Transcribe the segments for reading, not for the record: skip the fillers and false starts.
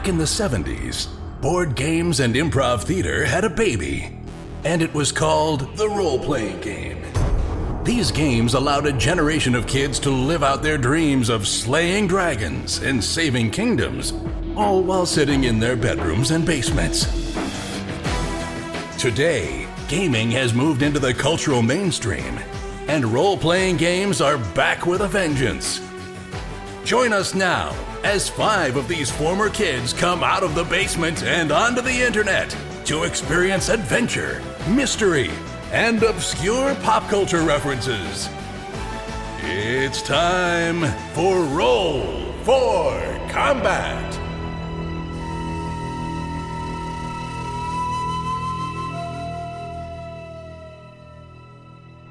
Back in the 70s, board games and improv theater had a baby, and it was called the role-playing game. These games allowed a generation of kids to live out their dreams of slaying dragons and saving kingdoms, all while sitting in their bedrooms and basements. Today, gaming has moved into the cultural mainstream, and role-playing games are back with a vengeance. Join us now as 5 of these former kids come out of the basement and onto the internet to experience adventure, mystery, and obscure pop culture references. It's time for Roll for Combat!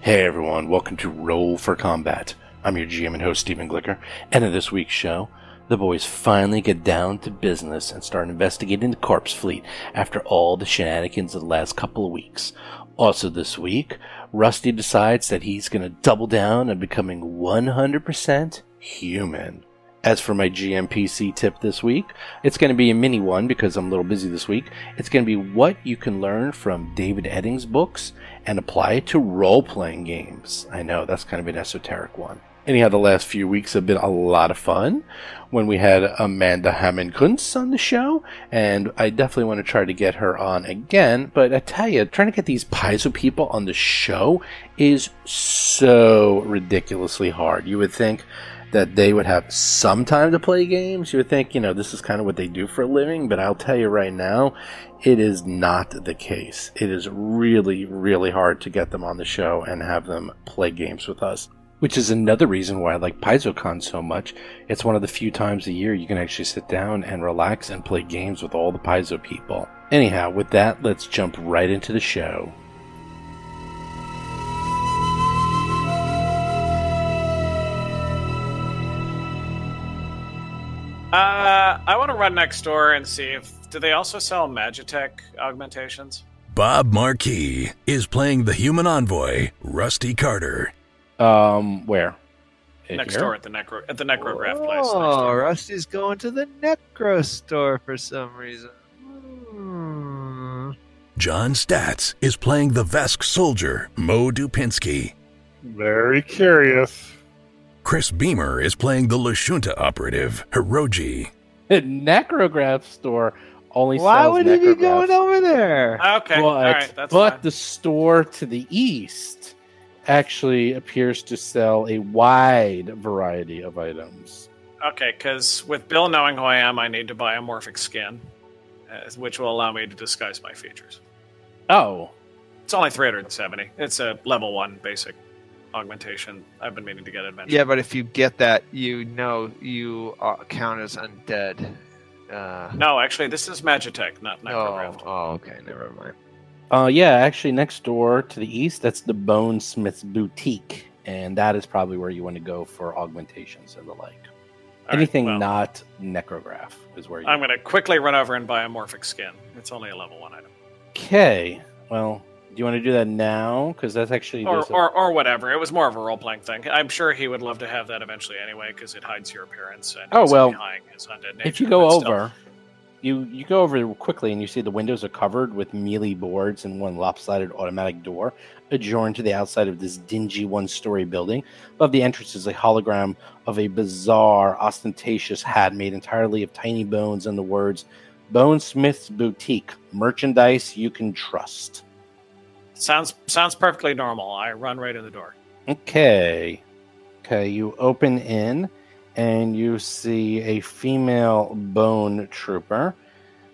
Hey everyone, welcome to Roll for Combat. I'm your GM and host, Stephen Glicker, and in this week's show, the boys finally get down to business and start investigating the corpse fleet after all the shenanigans of the last couple of weeks. Also this week, Rusty decides that he's going to double down on becoming 100% human. As for my GMPC tip this week, it's going to be a mini one because I'm a little busy this week. It's going to be what you can learn from David Eddings' books and apply it to role-playing games. I know, that's kind of an esoteric one. Anyhow, the last few weeks have been a lot of fun when we had Amanda Hammond-Kuntz on the show, and I definitely want to try to get her on again. But I tell you, trying to get these Paizo people on the show is so ridiculously hard. You would think that they would have some time to play games. You would think, this is kind of what they do for a living, but I'll tell you right now, it is not the case. It is really, really hard to get them on the show and have them play games with us. Which is another reason why I like PaizoCon so much. It's one of the few times a year you can actually sit down and relax and play games with all the Paizo people. Anyhow, with that, let's jump right into the show. I want to run next door and see do they also sell Magitech augmentations? Bob Marquis is playing the human envoy, Rusty Carter. Where? Next door at the Necrograph place. Oh, Rusty's going to the Necro store for some reason. John Statz is playing the Vesk soldier, Mo Dupinsky. Very curious. Chris Beamer is playing the Lashunta operative, Hiroji. The Necrograph store only Why sells would he be necrographs. going over there? Okay, all right, that's but fine. the store to the east actually appears to sell a wide variety of items. Okay, because with Bill knowing who I am, I need to buy a morphic skin, which will allow me to disguise my features. Oh. It's only 370. It's a level 1 basic augmentation. I've been meaning to get adventure. Yeah, but if you get that, you count as undead. No, actually, this is Magitech, not Necrograph. Oh, okay, never mind. Yeah, actually next door to the east, that's the Bonesmith's Boutique, and that is probably where you want to go for augmentations and the like. Anything not Necrograph is where you I'm going to quickly run over and buy a morphic skin. It's only a level 1 item. Okay, well, do you want to do that now? Because that's actually... Or whatever. It was more of a role-playing thing. I'm sure he would love to have that eventually anyway, because it hides your appearance and behind his undead nature. If you go over... You go over quickly and you see the windows are covered with mealy boards and one lopsided automatic door adjoined to the outside of this dingy one-story building. Above the entrance is a hologram of a bizarre, ostentatious hat made entirely of tiny bones and the words, Bonesmith's Boutique, merchandise you can trust. Sounds perfectly normal. I run right in the door. Okay, you open in, and you see a female bone trooper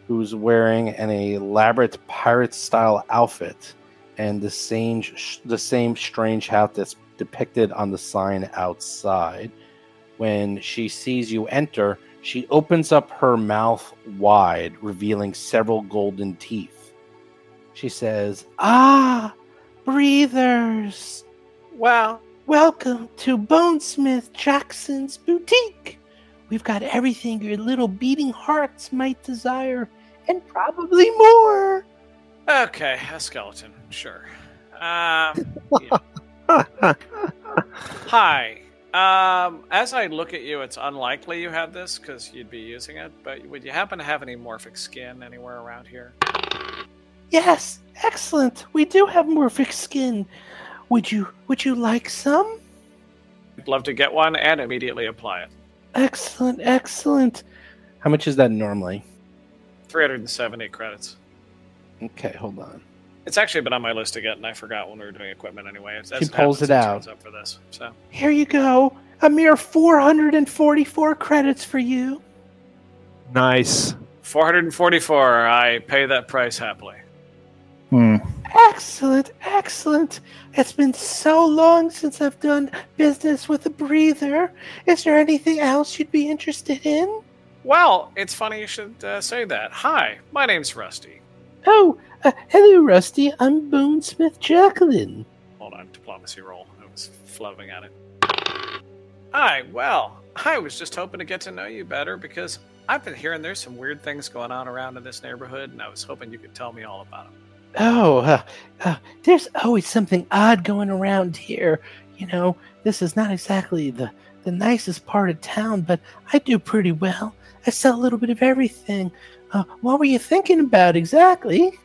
who's wearing an elaborate pirate-style outfit and the same strange hat that's depicted on the sign outside. When she sees you enter, she opens up her mouth wide, revealing several golden teeth. She says, "Ah, breathers! Well, welcome to Bonesmith Jackson's Boutique. We've got everything your little beating hearts might desire, and probably more." Okay, a skeleton, sure. Yeah. Hi, As I look at you, it's unlikely you had this because you'd be using it, but would you happen to have any morphic skin anywhere around here? Yes, excellent. We do have morphic skin. Would you like some? I'd love to get one and immediately apply it. Excellent, excellent. How much is that normally? 370 credits. Okay, hold on. It's actually been on my list to get, and I forgot when we were doing equipment anyway. She pulls it out. Up for this, so. Here you go. A mere 444 credits for you. Nice. 444. I pay that price happily. Excellent, excellent. It's been so long since I've done business with a breather. Is there anything else you'd be interested in? Well, it's funny you should say that. Hi, my name's Rusty. Oh, hello, Rusty. I'm Bonesmith Jacqueline. Hold on, diplomacy roll. I was flubbing at it. Hi, well, I was just hoping to get to know you better because I've been hearing there's some weird things going on around in this neighborhood, and I was hoping you could tell me all about them. Oh, there's always something odd going around here. You know, this is not exactly the nicest part of town, but I do pretty well. I sell a little bit of everything. What were you thinking about exactly?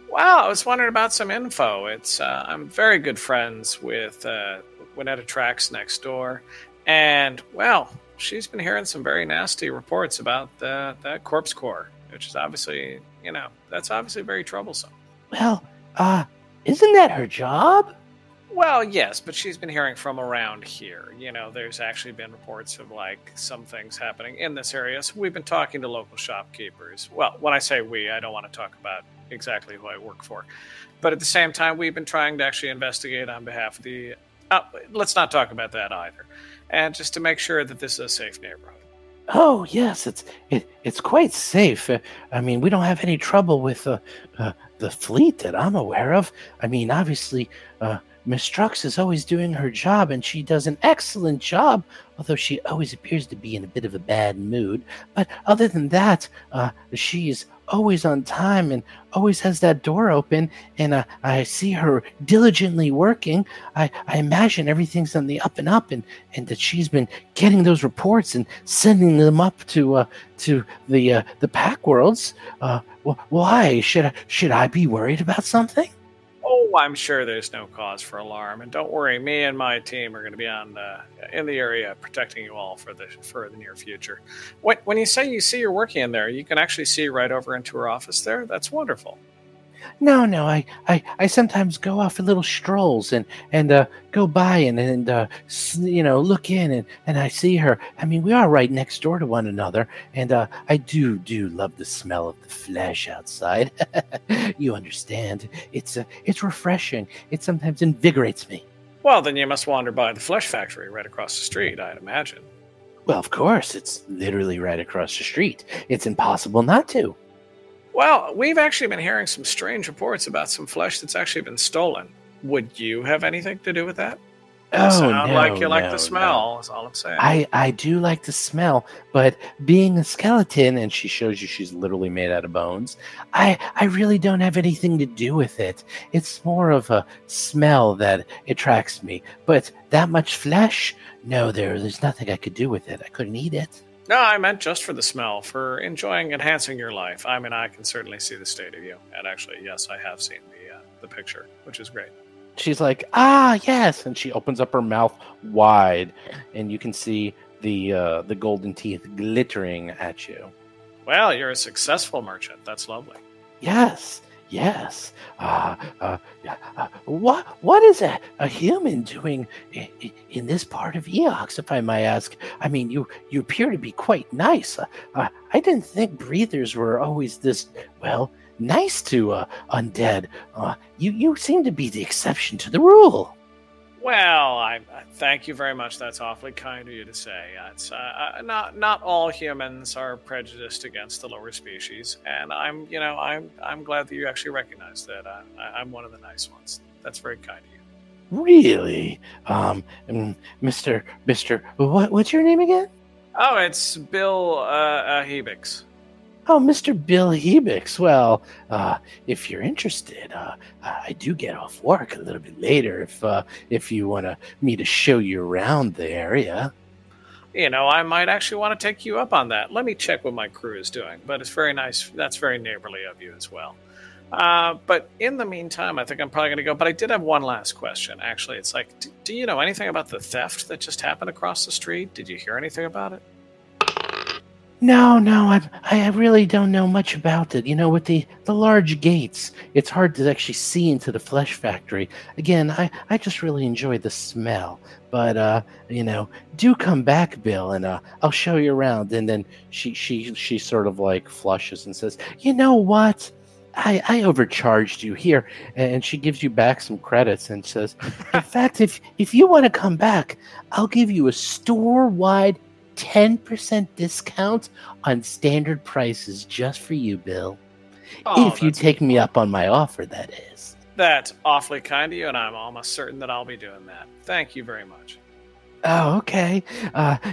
Well, I was wondering about some info. It's I'm very good friends with Winetta Trax next door, and well, she's been hearing some very nasty reports about that corpse core, which is obviously, that's obviously very troublesome. Well, isn't that her job? Well, yes, but she's been hearing from around here. There's actually been reports of, some things happening in this area. So we've been talking to local shopkeepers. Well, when I say we, I don't want to talk about exactly who I work for. But at the same time, we've been trying to actually investigate on behalf of the... let's not talk about that either. And just to make sure that this is a safe neighborhood. Oh, yes, it's quite safe. I mean, we don't have any trouble with the fleet that I'm aware of. I mean, obviously... Miss Strux is always doing her job, and she does an excellent job, although she always appears to be in a bit of a bad mood. But other than that, she's always on time and always has that door open, and I see her diligently working. I imagine everything's on the up and up, and that she's been getting those reports and sending them up to the pack worlds. Why? Should I be worried about something? Oh, I'm sure there's no cause for alarm, and don't worry, me and my team are going to be in the area protecting you all for the near future. When you say you see you're working in there, you can actually see right over into her office there. That's wonderful. No, I sometimes go off for little strolls and go by and look in and I see her. I mean, we are right next door to one another, and I do love the smell of the flesh outside. You understand? It's refreshing. It sometimes invigorates me. Well, then you must wander by the flesh factory right across the street, I'd imagine. Well, of course, it's literally right across the street. It's impossible not to. Well, we've actually been hearing some strange reports about some flesh that's actually been stolen. Would you have anything to do with that? Like you like the smell, is all I'm saying. I do like the smell, but being a skeleton, and she shows you she's literally made out of bones, I really don't have anything to do with it. It's more of a smell that attracts me. But that much flesh? No, there's nothing I could do with it. I couldn't eat it. No, I meant just for the smell, for enhancing your life. I mean, I can certainly see the state of you. And actually, yes, I have seen the picture, which is great. She's like, yes. And she opens up her mouth wide, and you can see the golden teeth glittering at you. Well, you're a successful merchant. That's lovely. Yes. What is a human doing in this part of Eox, if I may ask? I mean, you appear to be quite nice. I didn't think breathers were always this, nice to undead. You seem to be the exception to the rule. Well, I thank you very much. That's awfully kind of you to say. It's not all humans are prejudiced against the lower species, and I'm glad that you actually recognize that. I'm one of the nice ones. That's very kind of you. Really, Mister, what's your name again? Oh, it's Bill Hebix. Oh, Mr. Bill Hebix. Well, if you're interested, I do get off work a little bit later if you want me to show you around the area. I might actually want to take you up on that. Let me check what my crew is doing. But it's very nice. That's very neighborly of you as well. But in the meantime, I think I'm probably going to go. But I did have one last question, actually. It's like, do you know anything about the theft that just happened across the street? Did you hear anything about it? No, I really don't know much about it. With the large gates, it's hard to actually see into the flesh factory. Again, I just really enjoy the smell. But, do come back, Bill, and I'll show you around. And then she sort of like flushes and says, you know what? I overcharged you here. And she gives you back some credits and says, in fact, if you want to come back, I'll give you a store-wide 10% discount on standard prices just for you, Bill. If you take me up on my offer, that is. That's awfully kind of you, and I'm almost certain that I'll be doing that. Thank you very much. Oh, okay.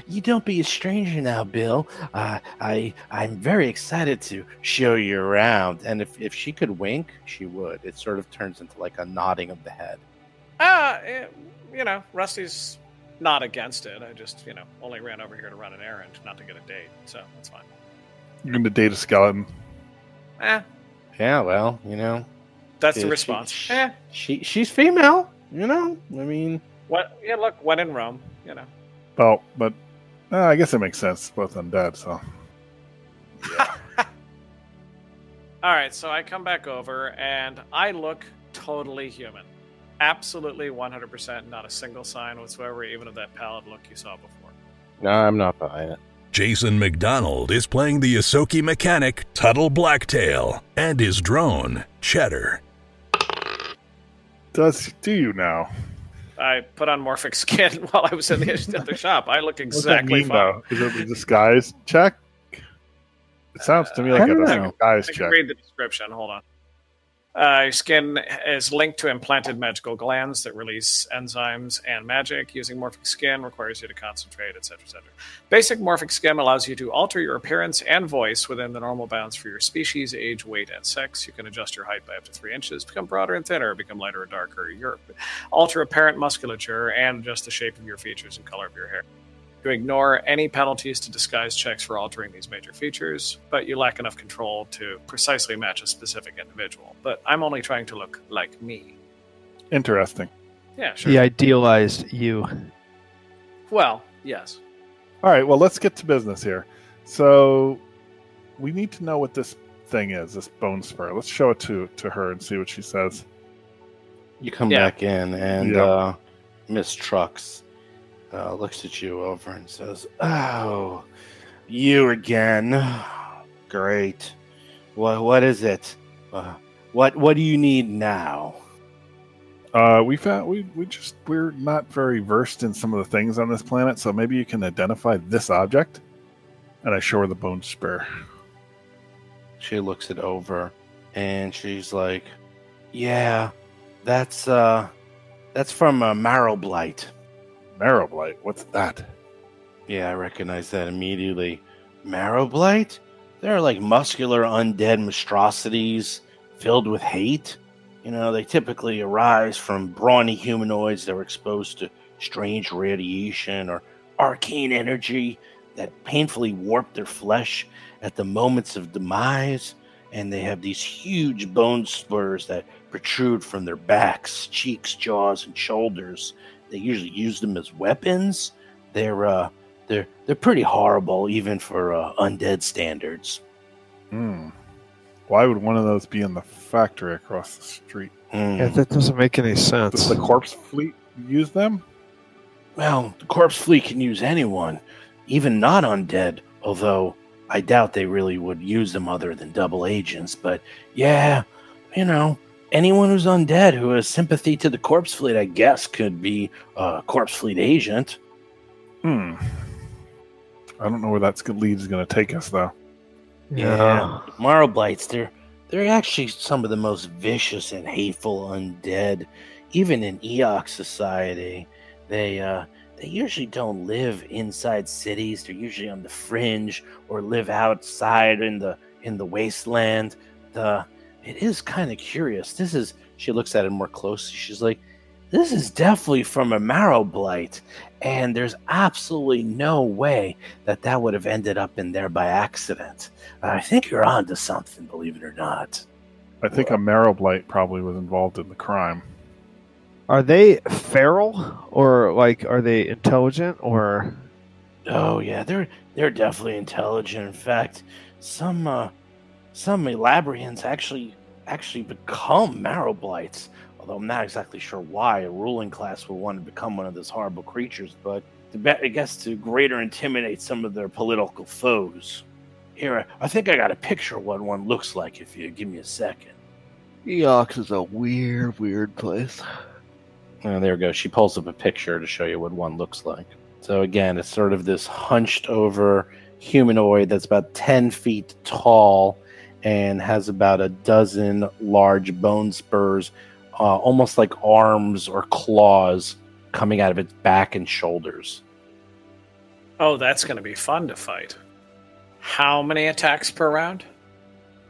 You don't be a stranger now, Bill. I'm very excited to show you around. And if she could wink, she would. It sort of turns into like a nodding of the head. Rusty's not against it. I just, only ran over here to run an errand, not to get a date. So that's fine. You're going to date a skeleton. Yeah, well, That's the response. She's female, I mean. What? Yeah, look, when in Rome, Well, but I guess it makes sense. Both undead, so. Yeah. All right, so I come back over, and I look totally human. Absolutely 100%, not a single sign whatsoever, even of that pallid look you saw before. No, I'm not buying it. Jason McDonald is playing the Yosoki mechanic Tuttle Blacktail and his drone, Cheddar. Do you now? I put on morphic skin while I was in the other shop. I look exactly fine. Though? Is it a disguise check? It sounds to me like a disguise check. Read the description. Hold on. Your skin is linked to implanted magical glands that release enzymes and magic. Using morphic skin requires you to concentrate, etc., etc. Basic morphic skin allows you to alter your appearance and voice within the normal bounds for your species, age, weight, and sex. You can adjust your height by up to 3 inches, become broader and thinner, become lighter or darker. Alter apparent musculature and adjust the shape of your features and color of your hair. You ignore any penalties to disguise checks for altering these major features, but you lack enough control to precisely match a specific individual. But I'm only trying to look like me. Interesting. Yeah, sure. He idealized you. Well, yes. All right, well, let's get to business here. So we need to know what this thing is, this bone spur. Let's show it to her and see what she says. You come back in, and Miss Trucks looks at you over and says, "Oh, you again? Great. What is it? What do you need now?" We're not very versed in some of the things on this planet, so maybe you can identify this object. And I show her the bone spur. She looks it over, and she's like, "Yeah, that's from Marrow Blight." Marrow Blight? What's that? Yeah, I recognize that immediately. Marrow Blight? They're like muscular undead monstrosities filled with hate. They typically arise from brawny humanoids that were exposed to strange radiation or arcane energy that painfully warp their flesh at the moments of demise. And they have these huge bone spurs that protrude from their backs, cheeks, jaws, and shoulders. They usually use them as weapons. They're pretty horrible, even for undead standards. Why would one of those be in the factory across the street? Yeah, that doesn't make any sense. Does the corpse fleet use them? Well, the corpse fleet can use anyone, even not undead, although I doubt they really would use them other than double agents. But yeah, anyone who's undead who has sympathy to the corpse fleet, I guess, could be a corpse fleet agent. I don't know where that lead is going to take us, though. Yeah. Marrow Blights, they're actually some of the most vicious and hateful undead. Even in Eox society, they usually don't live inside cities. They're usually on the fringe or live outside in the in the wasteland. It is kind of curious. She looks at it more closely. She's like, this is definitely from a marrow blight, and there's absolutely no way that would have ended up in there by accident. I think you're onto something, believe it or not. I think a marrow blight probably was involved in the crime. Are they feral, or like are they intelligent, or? Oh yeah, they're definitely intelligent. In fact, some Elabrians actually become marrow blights. Although I'm not exactly sure why a ruling class would want to become one of those horrible creatures, but I guess to greater intimidate some of their political foes. Here, I think I got a picture of what one looks like if you give me a second. Eox is a weird place. Oh, there we go. She pulls up a picture to show you what one looks like. So again, it's sort of this hunched over humanoid that's about 10 feet tall and has about a dozen large bone spurs, almost like arms or claws coming out of its back and shoulders. Oh, that's going to be fun to fight. How many attacks per round?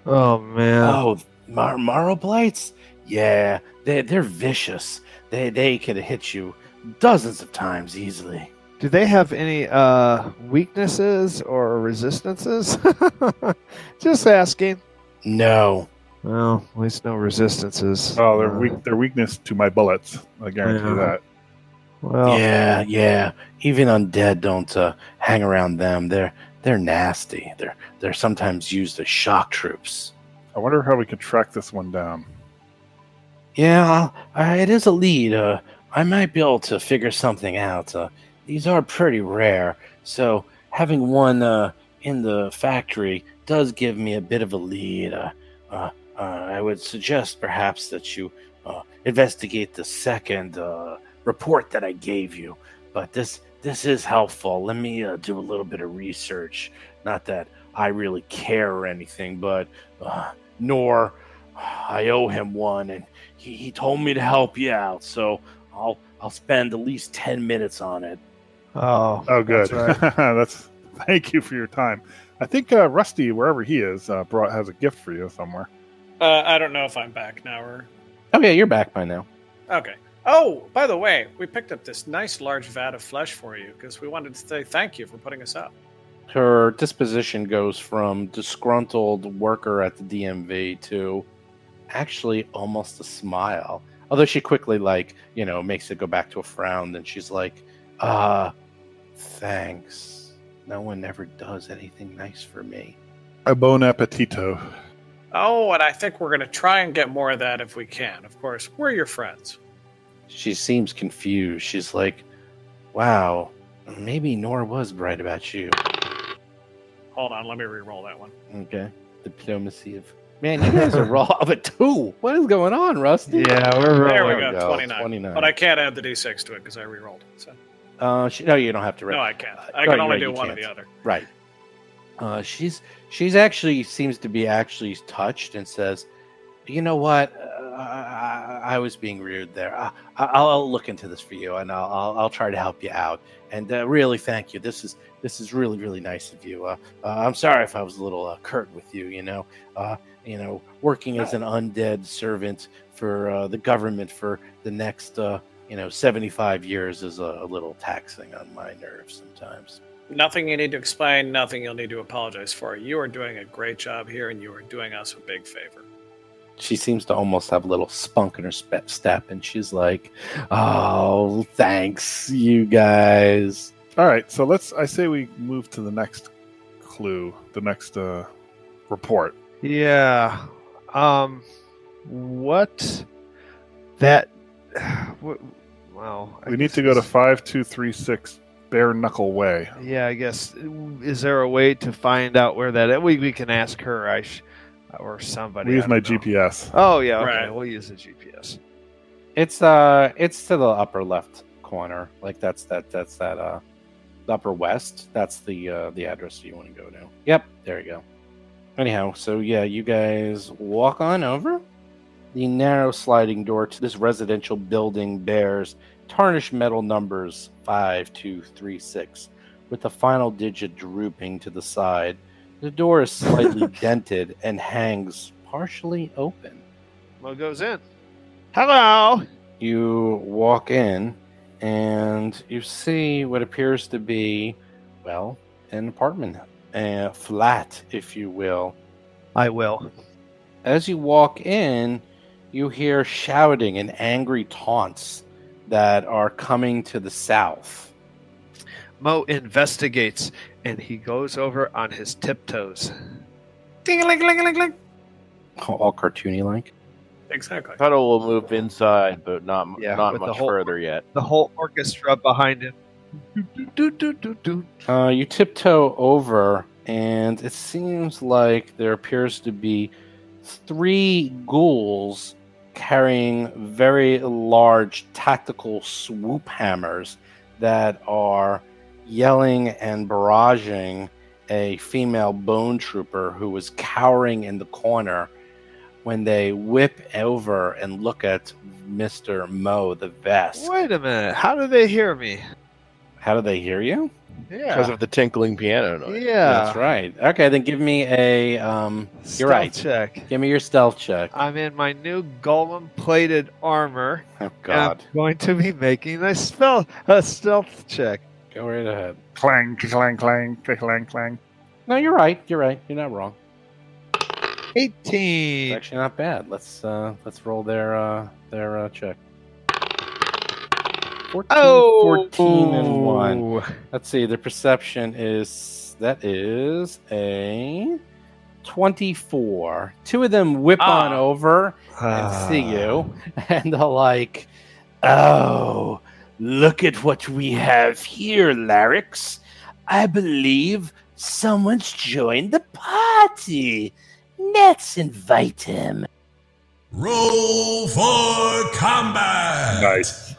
Oh, man. Oh, marrow blights? Yeah, they're vicious. They could hit you dozens of times easily. Do they have any weaknesses or resistances? Just asking. No. Well, at least no resistances. Oh, their weakness to my bullets. I guarantee that. Well, Yeah. Even undead don't hang around them. They're nasty. They're sometimes used as shock troops. I wonder how we could track this one down. Yeah, it is a lead. I might be able to figure something out. These are pretty rare, so having one in the factory does give me a bit of a lead. I would suggest perhaps that you investigate the second report that I gave you. But this is helpful. Let me do a little bit of research. Not that I really care or anything, but nor I owe him one, and he told me to help you out. So I'll spend at least 10 minutes on it. Oh, good. That's right. Thank you for your time. I think Rusty, wherever he is, has a gift for you somewhere. I don't know if I'm back now or... Oh yeah, you're back by now. Okay. Oh, by the way, we picked up this nice large vat of flesh for you because we wanted to say thank you for putting us up. Her disposition goes from disgruntled worker at the DMV to actually almost a smile. Although she quickly, makes it go back to a frown, and she's like, thanks. No one ever does anything nice for me. A bon appetito. Oh, and I think we're going to try and get more of that if we can. Of course, we're your friends. She seems confused. She's like, wow, maybe Nora was right about you. Hold on, let me re-roll that one. Okay. Diplomacy of... Man, you guys are raw of a 2. What is going on, Rusty? Yeah, we're There rolling. we go, 29. But I can't add the d6 to it because I re-rolled it. So. No, you don't have to. No, I can't. I can only do one or the other. Right. She's actually seems to be actually touched and says, "You know what? I was being rude there. I'll look into this for you, and I'll try to help you out. And really, thank you. This is really really nice of you. I'm sorry if I was a little curt with you. Working as an undead servant for the government for the next 75 years is a little taxing on my nerves sometimes." Nothing you need to explain, nothing you'll need to apologize for. You are doing a great job here, and you are doing us a big favor. She seems to almost have a little spunk in her step, and she's like, "Oh, thanks, you guys." All right, so I say we move to the next clue, the next report. Yeah. What? That? Well, we need to go to 5236 Bare Knuckle Way. Yeah, I guess. Is there a way to find out where that is? We can ask her, or somebody. We use my GPS. Oh yeah, okay. Right. We'll use the GPS. It's to the upper left corner. Like that's that the upper west. That's the address you want to go to. Yep, there you go. Anyhow, so yeah, you guys walk on over. The narrow sliding door to this residential building bears tarnished metal numbers 5236, with the final digit drooping to the side. The door is slightly dented and hangs partially open. Mo goes in. Hello. You walk in and you see what appears to be, well, an apartment, a flat, if you will. I will. As you walk in, you hear shouting and angry taunts that are coming to the south. Mo investigates, and he goes over on his tiptoes. Ding-a-ling-a-ling-a-ling. All cartoony-like. Exactly. Puddle will move inside, but not Yeah, not with the much whole- further yet. The whole orchestra behind him. You tiptoe over, and it seems like there appears to be 3 ghouls carrying very large tactical swoop hammers that are yelling and barraging a female bone trooper who is cowering in the corner when they whip over and look at Mr. Mo the Vest. Wait a minute. How do they hear me? How do they hear you? Because Yeah. of the tinkling piano noise. Yeah. That's right. Okay, then give me a Stealth right. check. give me your stealth check. I'm in my new golem-plated armor. Oh and God. I'm going to be making a stealth check. Go right ahead. Clang, clang, clang, clang, clang. No, you're right. You're right. You're not wrong. 18. It's actually not bad. Let's roll their check. 14 and 1. Let's see. Their perception is a 24. 2 of them whip on over and see you, and they're like, "Oh, look at what we have here, Larix. I believe someone's joined the party. Let's invite him." Roll for combat. Nice.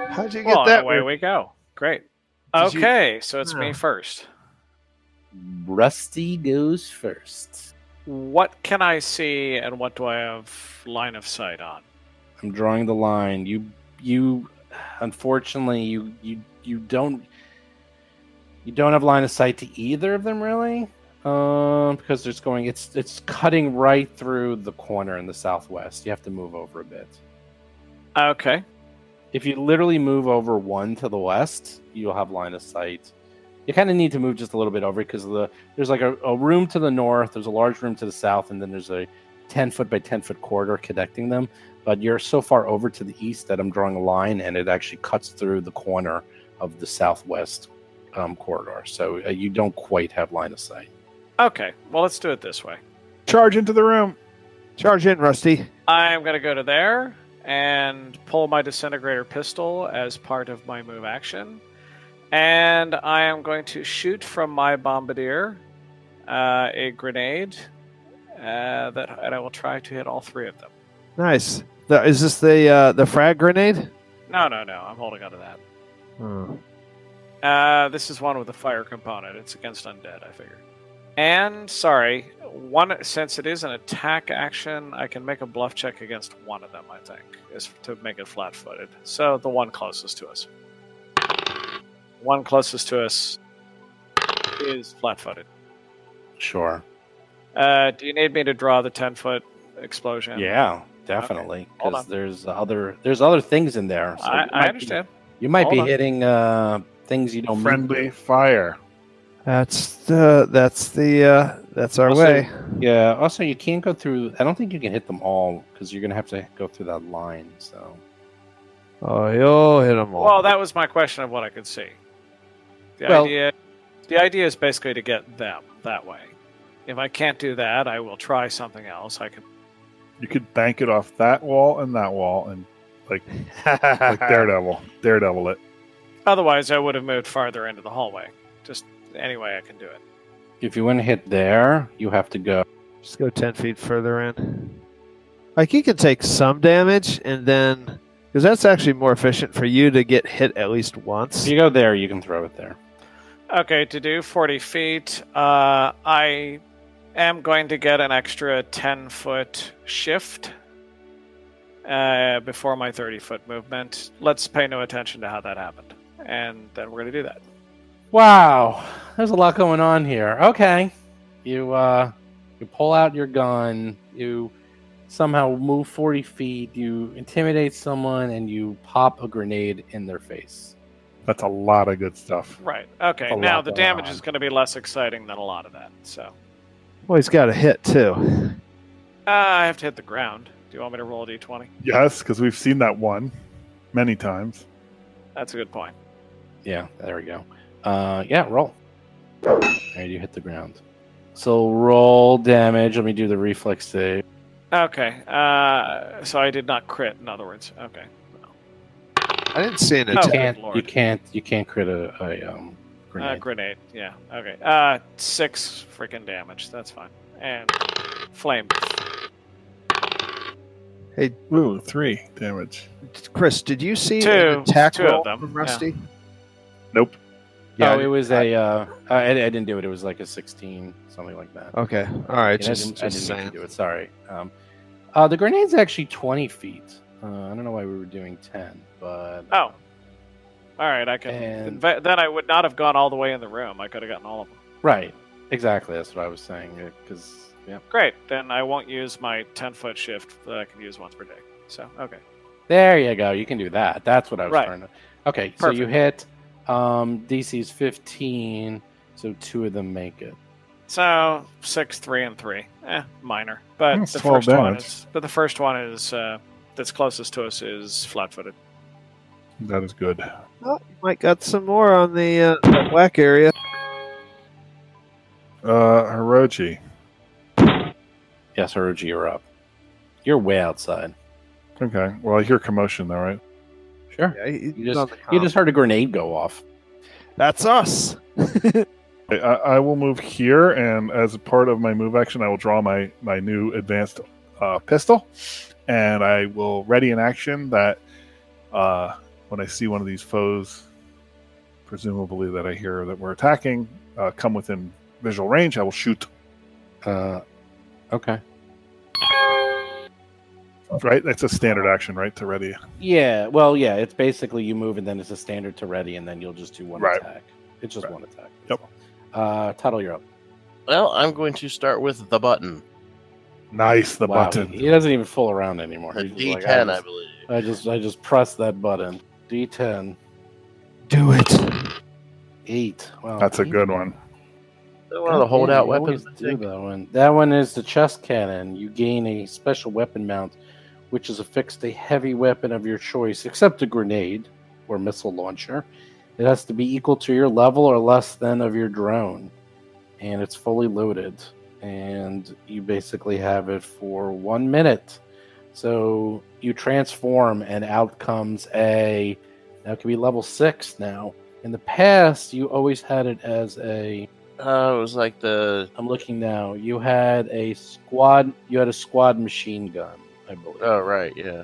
How'd you get Well, that? away we go. Great. Did you- Okay, so it's me Oh. first. Rusty goes first. What can I see, and what do I have line of sight on? I'm drawing the line. You unfortunately you don't have line of sight to either of them really. Because it's cutting right through the corner in the southwest. You have to move over a bit. Okay. If you literally move over 1 to the west, you'll have line of sight. You kind of need to move just a little bit over because there's like a room to the north, there's a large room to the south, and then there's a 10-foot by 10-foot corridor connecting them. But you're so far over to the east that I'm drawing a line, and it actually cuts through the corner of the southwest corridor. So you don't quite have line of sight. Okay, well, let's do it this way. Charge into the room. Charge in, Rusty. I'm going to go to there and pull my disintegrator pistol as part of my move action. And I am going to shoot from my bombardier a grenade and I will try to hit all 3 of them. Nice. Is this the frag grenade? No, I'm holding on to that. Oh. This is one with a fire component. It's against undead, I figure. And, since it is an attack action, I can make a bluff check against one of them, I think, is to make it flat-footed. So, the one closest to us. One closest to us is flat-footed. Sure. Do you need me to draw the 10-foot explosion? Yeah, definitely. Hold Because on. there's other things in there. So I understand. You might Hold be on. hitting things you don't Friendly fire. That's our Also- way. Yeah. Also, you can't go through. I don't think you can hit them all because you're gonna have to go through that line. So Oh, you'll hit them all. Well, that was my question of what I could see. The idea is basically to get them that way. If I can't do that, I will try something else. I can. You could bank it off that wall and like Daredevil it. Otherwise, I would have moved farther into the hallway. Just any way I can do it. if you want to hit there, you have to go. Just go 10 feet further in. Like, you can take some damage, and then... Because that's actually more efficient for you to get hit at least once. If you go there, you can throw it there. Okay, to do 40 feet, I am going to get an extra 10-foot shift before my 30-foot movement. Let's pay no attention to how that happened. And then we're going to do that. Wow, there's a lot going on here. Okay, you pull out your gun. You somehow move 40 feet. You intimidate someone, and you pop a grenade in their face. That's a lot of good stuff. Right. Okay. A Now lot the going damage on. is going to be less exciting than a lot of that. So Well, he's got a hit too. I have to hit the ground. Do you want me to roll a d20? Yes, because we've seen that one many times. That's a good point. Yeah, there we go. Yeah, roll. There, you hit the ground. So roll damage. Let me do the reflex save. Okay. So I did not crit. In other words. Okay. I didn't see an Oh, attack. good Lord. You can't crit a grenade. Grenade. Yeah. Okay. 6 freaking damage. That's fine. And flame. Hey, Ooh, 3 damage. Chris, did you see Two. an attack Two of roll them, from Rusty? Nope. Yeah, it was I didn't do it. It was like a 16, something like that. Okay. All right. Yeah, I Just didn't make saying. you do it. Sorry. The grenade's actually 20 feet. I don't know why we were doing 10, but Oh. All right. I can. And- Then I would not have gone all the way in the room. I could have gotten all of them. right, exactly. That's what I was saying. Because Great. Then I won't use my 10-foot shift that I can use once per day. So okay. there you go. You can do that. That's what I was Right. trying to. Okay, so you Perfect. hit. DC's 15, so 2 of them make it. So 6, 3, and 3. Minor. But That's the 12 first one damage. is. But the first one is that's closest to us is flat-footed. That is good. Oh, you might got some more on the that whack area. Hiroji. Yes, Haruji, you're up. You're way outside. Okay. Well, I hear commotion though, right? Sure. Yeah, You just heard a grenade go off. That's us. I will move here, and as a part of my move action, I will draw my new advanced pistol, and I will ready an action that when I see one of these foes, presumably that I hear that we're attacking, come within visual range, I will shoot. Okay. Right? That's a standard action, right? To ready. Yeah, well, yeah, it's basically you move and then it's a standard to ready, and then you'll just do one Right. attack. It's just Right. one attack. Yep. Tuttle, you're up. Well, I'm going to start with the button. Nice, the Wow, button. He doesn't even fool around anymore. A He's just like, D10, I believe. I just press that button. D10. Do it. 8. Wow, That's a 8. good one. One of the holdout You always weapons. I do think. that one. That one is the chest cannon. You gain a special weapon mount, which is affixed a heavy weapon of your choice, except a grenade or missile launcher. It has to be equal to your level or less than of your drone, and it's fully loaded. And you basically have it for 1 minute. So you transform, and out comes now it can be level 6 now. In the past, you always had it as a. It was like the. I'm looking now. You had a squad machine gun, I believe. Oh, right, yeah.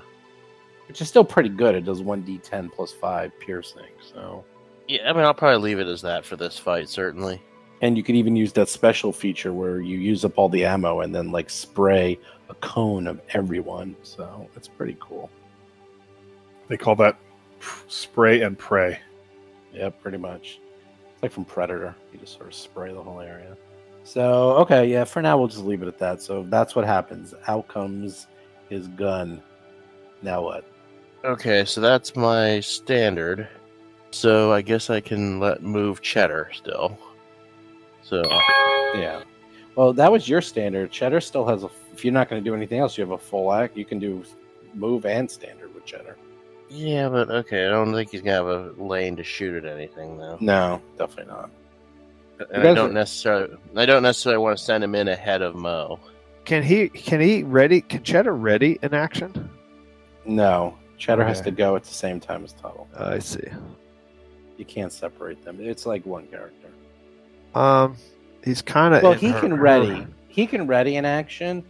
Which is still pretty good. It does 1d10 plus 5 piercing. So, Yeah, I mean, I'll probably leave it as that for this fight, certainly. and you could even use that special feature where you use up all the ammo and then like spray a cone of everyone. So it's pretty cool. They call that spray and pray. Yeah, pretty much. It's like from Predator. You just sort of spray the whole area. So, okay, yeah, for now we'll just leave it at that. So that's what happens. Out comes his gun. Now what? Okay, so that's my standard. So I guess I can move Cheddar still. So Yeah. Well, that was your standard. Cheddar still has if you're not going to do anything else, you have a full act. You can do move and standard with Cheddar. yeah, but okay, I don't think he's gonna have a lane to shoot at anything though. No, definitely not. And He I don't necessarily want to send him in ahead of Mo. Can Cheddar ready an action? No. Cheddar has Okay. to go at the same time as Tuttle. I see. You can't separate them. It's like one character. He's kind of. Well, he can ready. He can ready an action.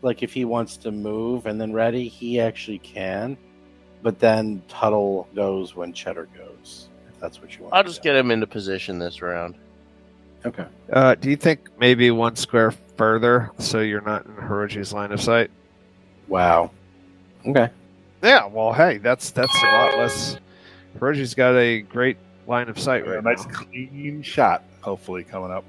Like if he wants to move and then ready, he actually can. But then Tuttle goes when Cheddar goes. If that's what you want. I'll to just do. get him into position this round. Okay. Do you think maybe one square further so you're not in Hiroji's line of sight? Wow. Okay. Yeah. Well, hey, that's a lot less. Hiroji's got a great line of sight right A nice now. clean shot, hopefully, coming up.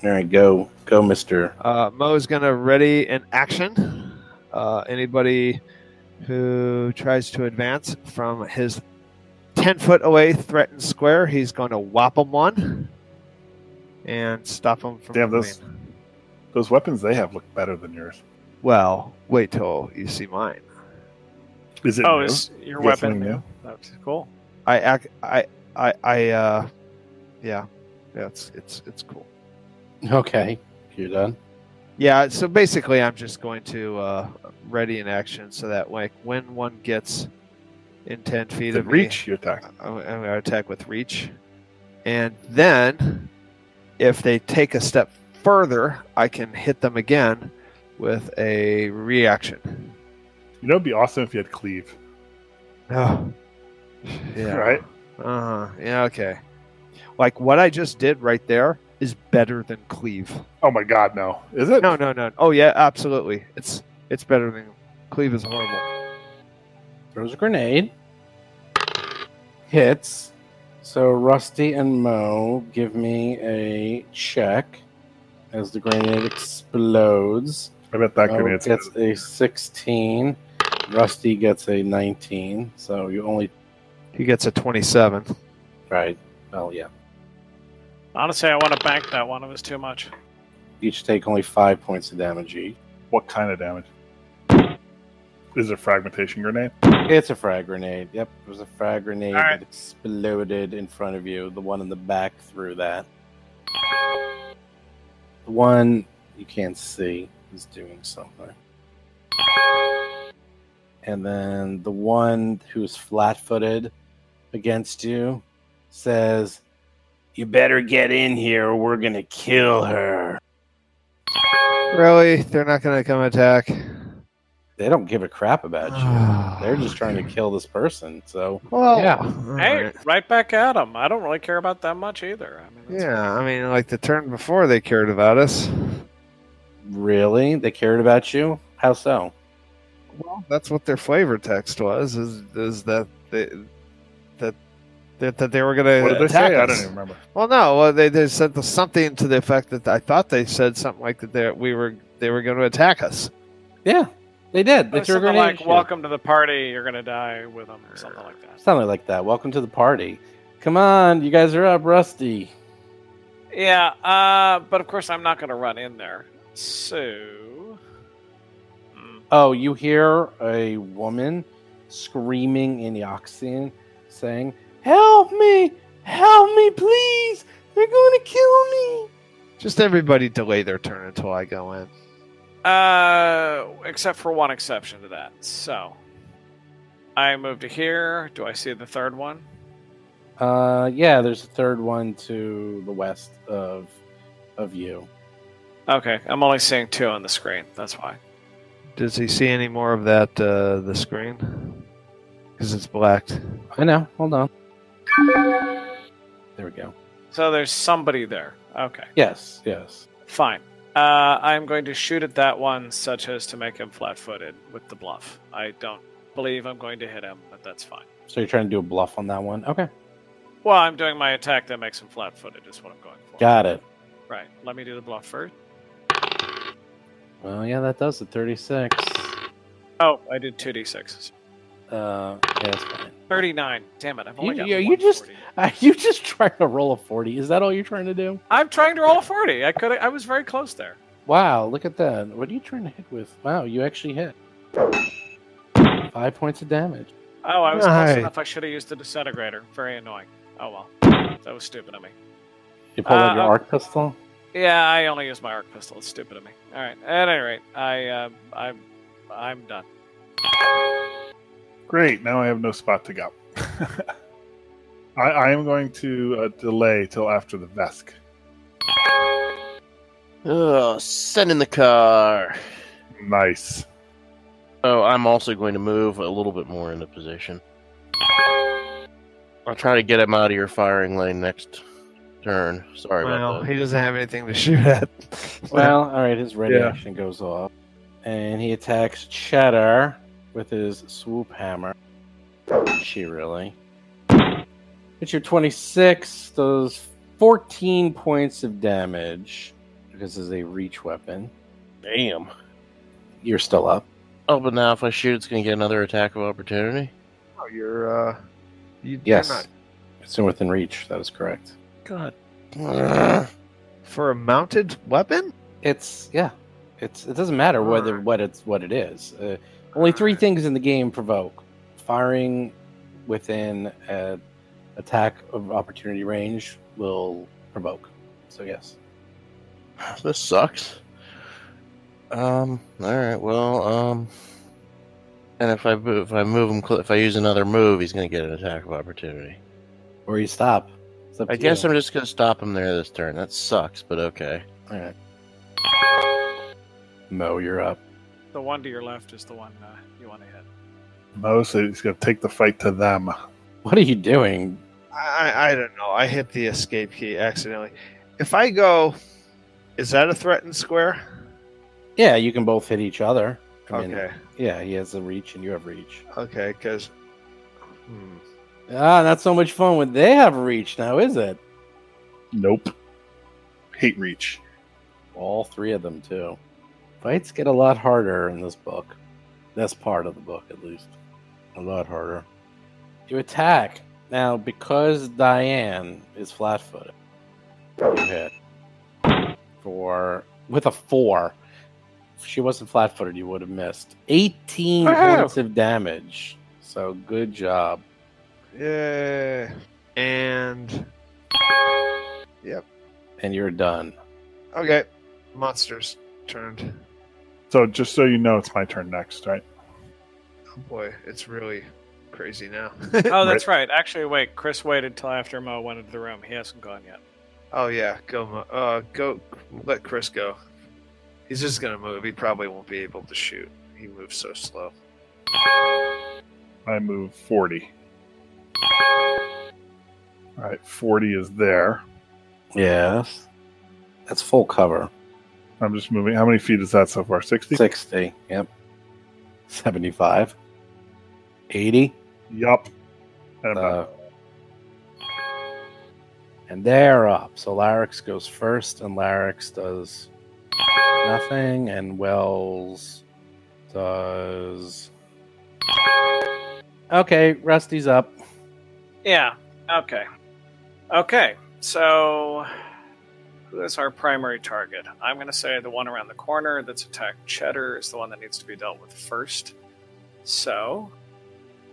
All right, go, Mister. Mo's going to ready an action. Anybody who tries to advance from his 10 foot away threatened square, he's going to whop him one and stop him from Damn, moving. those weapons they have look better than yours. Well, wait till you see mine. Is it Oh, new? is your You got weapon something new? new? That's cool. Yeah, it's cool. Okay, you're done. Yeah, so basically I'm just going to ready an action so that like when one gets in 10 feet The of reach me, you attack. I'm going to attack with reach. And then if they take a step further, I can hit them again with a reaction. You know, it'd be awesome if you had cleave. Oh. Yeah. Right? Uh-huh. Yeah, okay. Like what I just did right there is better than cleave. Oh my god, no. Is it? No. Oh yeah, absolutely. It's better than cleave is horrible. Throws a grenade. Hits. So Rusty and Mo give me a check as the grenade explodes. I bet that Mo grenade's gets a 16. Rusty gets a 19. So you only... He gets a 27. Right. Well, yeah. Honestly, I want to bank that one. It was too much. Each take only 5 points of damage each. What kind of damage? Is it a fragmentation grenade? It's a frag grenade. Yep, it was a frag grenade All right. that exploded in front of you. The one in the back threw that. The one you can't see is doing something. And then the one who's flat-footed against you says, "You better get in here or we're going to kill her." Really? They're not going to come attack? They don't give a crap about you. They're just trying to kill this person. So, Well, yeah. all Hey, right. right back at them. I don't really care about that much either. I mean, that's Yeah, I mean, like the turn before they cared about us. Really? They cared about you? How so? Well, that's what their flavor text was. Is that they that they were going to What did they attack say? us. I don't even remember. Well, no, well, they said something to the effect that I thought they said something like that they were going to attack us. Yeah, they did. They Or threw a something grenade like, at you. "Welcome to the party. You're gonna die with them," or something like that. Something like that. Welcome to the party. Come on, you guys are up, Rusty. Yeah, but of course I'm not gonna run in there. So, Oh, you hear a woman screaming in the Oxyan saying, "Help me! Help me, please! They're going to kill me!" Just everybody delay their turn until I go in. except for one exception to that. So, I move to here. Do I see the third one? Yeah, there's a third one to the west of you. Okay, I'm only seeing two on the screen. That's why. Does he see any more of that the screen? Because it's blacked. I know. Hold on. There we go. So there's somebody there. Okay, Yes. fine. I'm going to shoot at that one such as to make him flat-footed with the bluff. I don't believe I'm going to hit him, but that's fine. So you're trying to do a bluff on that one? Okay. Well, I'm doing my attack that makes him flat-footed is what I'm going for. Got it. Right. Let me do the bluff first. Well, yeah, that does it. 36. Oh, I did 2d6s. Yeah, that's fine. 39. Damn it, I've only got You one just 40. you just trying to roll a 40. Is that all you're trying to do? I'm trying to roll a 40. I was very close there. Wow, look at that. What are you trying to hit with? Wow, you actually hit. 5 points of damage. Oh, I was Nice. close enough. I should have used the disintegrator. Very annoying. Oh well. That was stupid of me. You pulled out your okay. arc pistol? Yeah, I only used my arc pistol. It's stupid of me. All right. At any rate, I'm done. Great. Now I have no spot to go. I am going to delay till after the Vesk. Oh, send in the car. Nice. Oh, I'm also going to move a little bit more into position. I'll try to get him out of your firing lane next turn. Sorry Well, about that. he doesn't have anything to shoot at. Well, all right, his ready Yeah. action goes off. And he attacks Cheddar with his swoop hammer. She really. It's your 26, those 14 points of damage. This is a reach weapon. Damn. You're still up. Oh, but now if I shoot, it's going to get another attack of opportunity? Oh, you're Yes. not. It's within reach. That is correct. God. For a mounted weapon? It doesn't matter whether what it is. Only 3 things in the game provoke: firing within attack of opportunity range will provoke. So yes. This sucks. All right. Well, and if I move him, if I use another move, he's going to get an attack of opportunity. Or you stop. I guess I'm just going to stop him there this turn. That sucks, but okay. All right. Mo, you're up. The one to your left is the one you want to hit. Mo said he's going to take the fight to them. What are you doing? I don't know. I hit the escape key accidentally. If I go, is that a threatened square? Yeah, you can both hit each other. I mean, Okay. Yeah, he has a reach and you have reach. Okay, because... Not so much fun when they have reach now, is it? Nope. Hate reach. All 3 of them, too. Fights get a lot harder in this book. This part of the book, at least. A lot harder. You attack. Now, because Diane is flat-footed, you hit. With a 4. If she wasn't flat-footed, you would have missed. 18 points of damage. So, good job. Yeah. And... Yep. And you're done. Okay. Monsters turned. So just so you know, it's my turn next, right? Oh boy, it's really crazy now. Oh, that's right. Actually, wait. Chris waited till after Mo went into the room. He hasn't gone yet. Oh yeah, go. Let Chris go. He's just gonna move. He probably won't be able to shoot. He moves so slow. I move 40. All right, 40 is there. Yes. That's full cover. I'm just moving. How many feet is that so far? 60? 60. Yep. 75. 80. Yup. And I'm done. And they're up. So Larix goes first, and Larix does nothing, and Wells does... Okay, Rusty's up. Yeah. Okay. Okay. So, who is our primary target? I'm going to say the one around the corner that's attacked Cheddar is the one that needs to be dealt with first. So,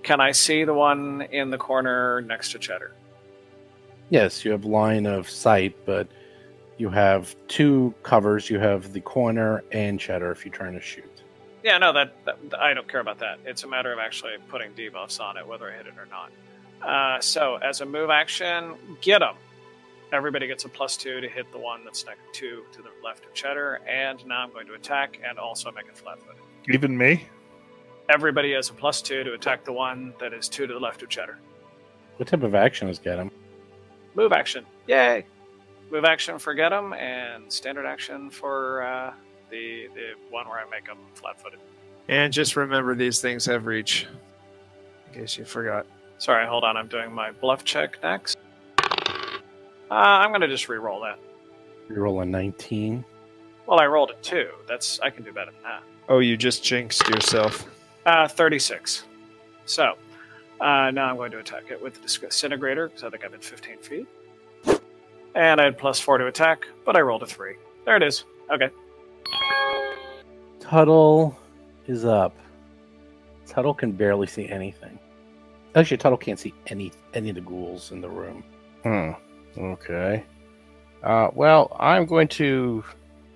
can I see the one in the corner next to Cheddar? Yes, you have line of sight, but you have 2 covers. You have the corner and Cheddar if you're trying to shoot. Yeah, no, that I don't care about that. It's a matter of actually putting debuffs on it, whether I hit it or not. So, as a move action, get him. Everybody gets a +2 to hit the one that's next to the left of Cheddar, and now I'm going to attack and also make it flat-footed. Even me? Everybody has a +2 to attack the one that is 2 to the left of Cheddar. What type of action is get him? Move action. Yay! Move action for get him, and standard action for the one where I make them flat-footed. And just remember, these things have reach. In case you forgot. Sorry, hold on. I'm doing my bluff check next. I'm going to just re-roll that. You roll a 19. Well, I rolled a 2. I can do better than that. Oh, you just jinxed yourself. 36. So, now I'm going to attack it with the disintegrator, because I think I'm at 15 feet. And I had +4 to attack, but I rolled a 3. There it is. Okay. Tuttle is up. Tuttle can barely see anything. Actually, Tuttle can't see any of the ghouls in the room. Okay. Well, I'm going to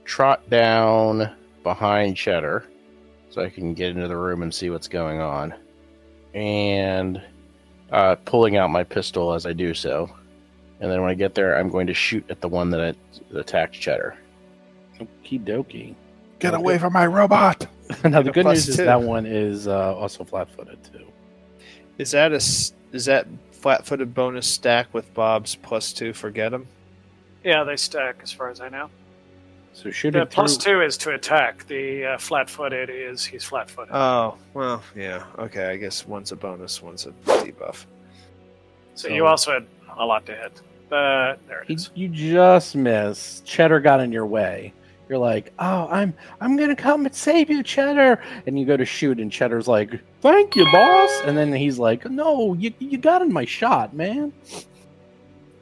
trot down behind Cheddar so I can get into the room and see what's going on. And pulling out my pistol as I do so. And then when I get there, I'm going to shoot at the one that attacked Cheddar. Okie dokie. Get away from my robot! Now, the good news +2. is that one is also flat-footed, too. Is that flat-footed bonus stack with Bob's +2 for get him? Yeah, they stack as far as I know. So shooting The +2 is to attack. The flat-footed is he's flat-footed. Oh, well, yeah. Okay, I guess one's a bonus, one's a debuff. So you also had a lot to hit. But there it is. You just miss. Cheddar got in your way. You're like, oh, I'm gonna come and save you, Cheddar. And you go to shoot, and Cheddar's like, thank you, boss. And then he's like, no, you got in my shot, man.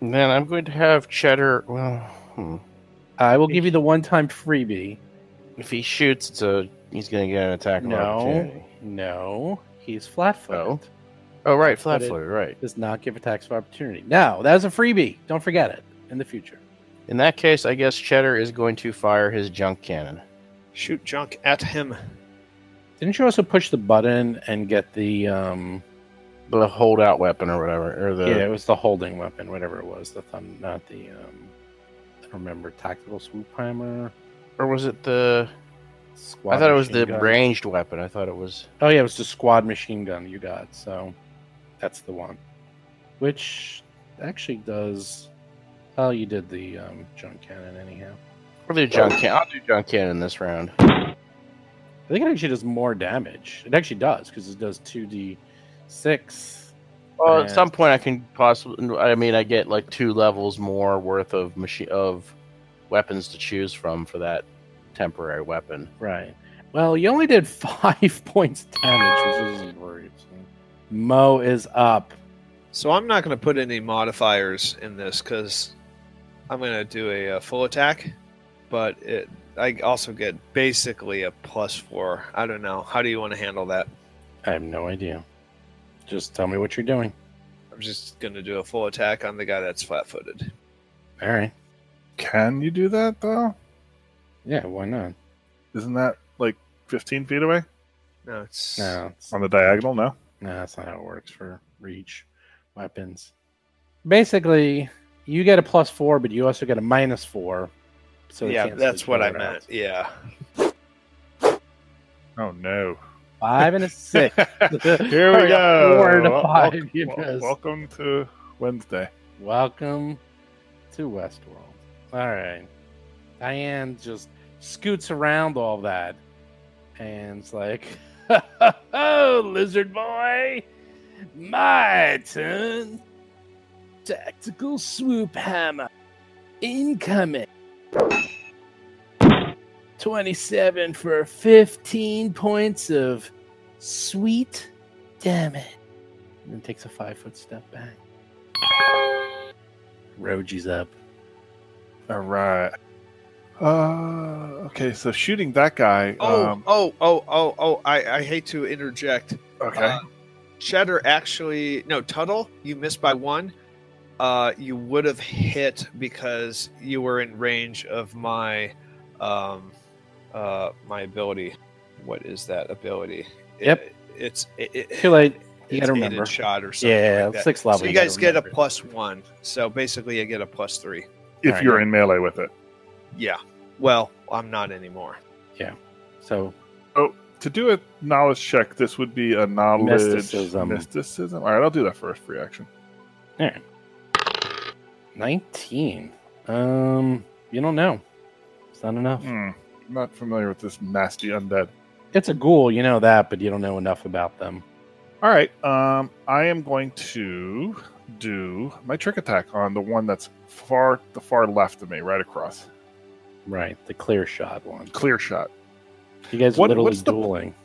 And then I'm going to have Cheddar. Well, I will give you the one-time freebie. if he shoots, he's going to get an attack of opportunity. No, he's flat-footed. Oh, right, flat-footed, right. Does not give attacks of opportunity. No, that was a freebie. Don't forget it in the future. In that case, I guess Cheddar is going to fire his junk cannon. Shoot junk at him. Didn't you also push the button and get the holdout weapon or whatever, yeah, it was the holding weapon, whatever it was. Not the I don't remember, tactical swoop hammer, or was it the? Squad I thought it was the gun. ranged weapon. I thought it was. Oh yeah, it was the squad machine gun you got. So that's the one, which actually does. Oh, you did the junk cannon anyhow. Or the junk cannon. I'll do junk cannon this round. I think it actually does more damage. It actually does, because it does 2d6. Well, at some point I can possibly. I mean, I get like 2 levels more worth of weapons to choose from for that temporary weapon. Right. Well, you only did 5 points damage, which isn't great. So. Mo is up. So I'm not going to put any modifiers in this because I'm going to do a full attack, but I also get basically a +4. I don't know. How do you want to handle that? I have no idea. Just tell me what you're doing. I'm just going to do a full attack on the guy that's flat-footed. All right. Can you do that, though? Yeah, why not? Isn't that like 15 feet away? No, it's On the diagonal, no? No, that's not how it works for reach weapons. Basically, you get a +4, but you also get a -4. So yeah, that's what I meant. Yeah. Oh, no. 5 and a 6. Here we go. 4 and a 5. You missed. Welcome to Wednesday. Welcome to Westworld. All right. Diane just scoots around all that. And it's like, oh, lizard boy, my turn. Tactical swoop hammer incoming. 27 for 15 points of sweet damage. And then takes a 5-foot step back. Roji's up. All right. Okay, so shooting that guy. I hate to interject. Okay. Cheddar actually, no, Tuttle, you missed by 1. You would have hit because you were in range of my my ability. What is that ability? Yep. It's Too late. You it's gotta remember. aided shot or something. Yeah, like that. 6th level. So you guys get a +1. So basically, you get a +3. If you're in melee with it. Yeah. Well, I'm not anymore. So to do a knowledge check, this would be a knowledge mysticism. All right, I'll do that first free action. All right. 19. You don't know. It's not enough. I'm not familiar with this nasty undead. It's a ghoul, you know that, but you don't know enough about them. All right, I am going to do my trick attack on the one that's the far left of me, right across. Right, the clear shot one. Clear shot. You guys are literally dueling.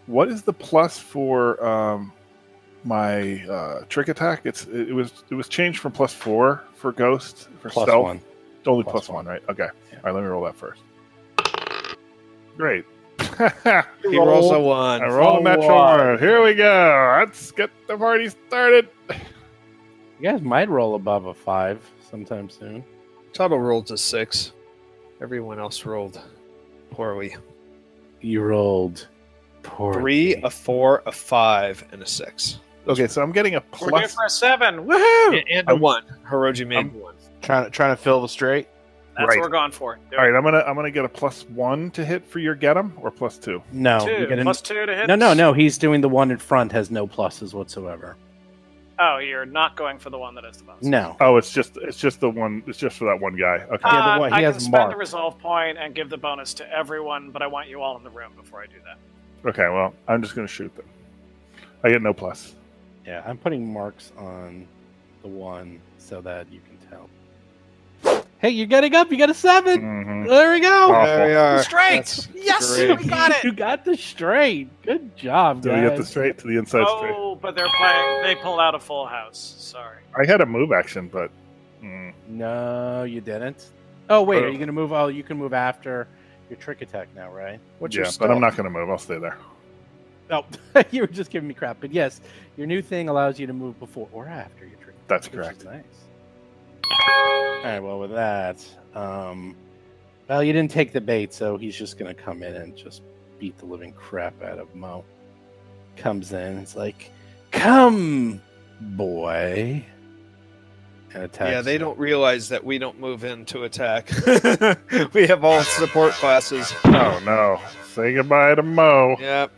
What is the plus for my trick attack? It was changed from +4 for ghost for Plus stealth. 1. Only Plus +1, right? Okay. Yeah. All right, let me roll that first. Great. He rolls a 1. I roll a natural 1. Here we go. Let's get the party started. You guys might roll above a 5 sometime soon. Tuttle rolled a 6. Everyone else rolled poorly. You rolled poorly. 3, a 4, a 5, and a 6. Okay, so I'm getting a We're due plus. for a 7. Woohoo! And a 1. Hiroji made 1. Trying to fill the straight. That's Right. what we're going for. Do All it. right, I'm gonna get a +1 to hit for your get 'em, or +2. No, 2. you get +2 to hit. no. He's doing the one in front, has no pluses whatsoever. Oh, you're not going for the one that has the bonus. No. Oh, it's just the one. It's just for that one guy. Okay. Yeah, the one- he I has can spend marked. a resolve point and give the bonus to everyone, but I want you all in the room before I do that. Okay. Well, I'm just gonna shoot them. I get no plus. Yeah, I'm putting marks on the 1 so that you can tell. Hey, you're getting up. You got a 7. Mhm. There we go. Awful. There we are. Straight. Yes, great. we got it. You got the straight. Good job, Do guys. we get the straight to the inside straight? Oh, but they're playing. They pulled out a full house. Sorry. I had a move action, but No, you didn't. Oh, wait. Are Oh. you going to move? Oh, you can move after your trick attack now, right? What's yeah, your but I'm stealth? not going to move. I'll stay there. Oh, you were just giving me crap. But yes, your new thing allows you to move before or after your trick. That's which is correct. Nice. All right. Well, with that, well, you didn't take the bait, so he's just going to come in and just beat the living crap out of Mo. Comes in, it's like, "Come, boy," and attacks. Yeah, they don't realize that we don't move in to attack. We have all support classes. Oh no! Say goodbye to Mo. Yep.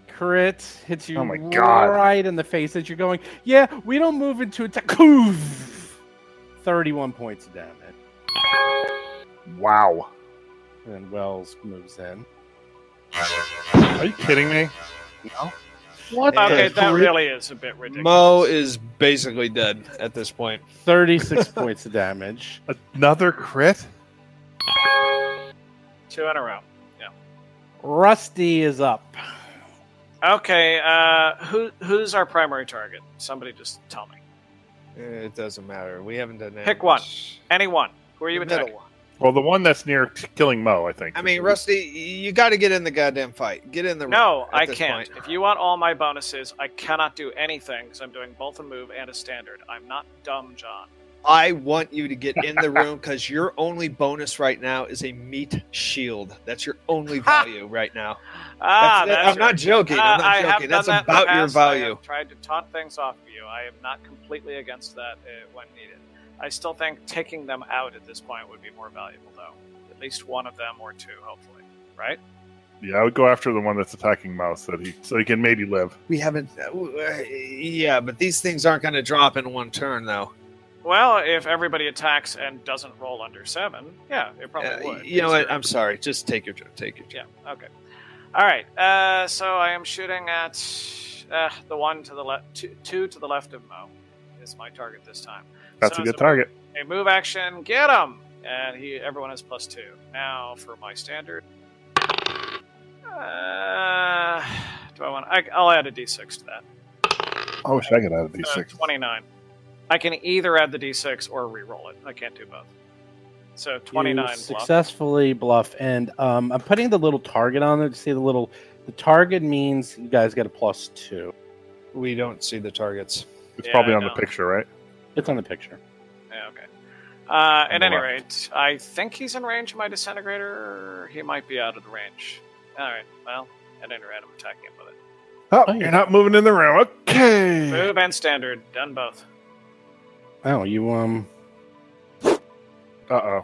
Crit hits you Oh my God. right in the face as you're going, "Yeah, we don't move into attack." 31 points of damage. Wow! And then Wells moves in. Are you kidding me? No. What? Okay, the that really is a bit ridiculous. Mo is basically dead at this point. 36 points of damage. Another crit? 2 in a row. Rusty is up. Okay, who's our primary target? Somebody just tell me. It doesn't matter. We haven't done that. Pick one. Anyone. Who are you The middle attacking? one. Well, the one that's near killing Mo, I think. I mean, Rusty, you got to get in the goddamn fight. Get in the No, ring at I this can't. point. If you want all my bonuses, I cannot do anything because I'm doing both a move and a standard. I'm not dumb, John. I want you to get in the room because your only bonus right now is a meat shield. That's your only value right now. I'm not joking. I'm not I have joking. That's done that in about the your past. I value. have tried to taunt things off of you. I am not completely against that when needed. I still think taking them out at this point would be more valuable, though. At least one of them or two, hopefully. Right? Yeah, I would go after the one that's attacking Mo so he can maybe live. We haven't. Yeah, but these things aren't going to drop in one turn, though. Well, if everybody attacks and doesn't roll under 7, yeah, it probably would. You know what? I'm sorry. Just take your turn. Take your turn. Yeah, okay. All right, so I am shooting at the one to the left, two to the left of Mo is my target this time. That's So a good as target. A move action, get him! And everyone has +2. Now for my standard. Do I want? I'll add a d6 to that. I wish I could add a d6. 29. I can either add the d6 or re-roll it. I can't do both. So 29. You bluff. successfully bluff, and I'm putting the little target on there. See the target means you guys get a +2. We don't see the targets. It's Yeah, probably I on the know. picture, right? It's on the picture. Yeah, okay. At any left. rate, I think he's in range of my disintegrator. He might be out of the range. All right. Well, at any rate, I'm attacking him with it. Oh, Oh, yeah. you're not moving in the room. Okay. Move and standard. Done both. Oh, you Uh-oh.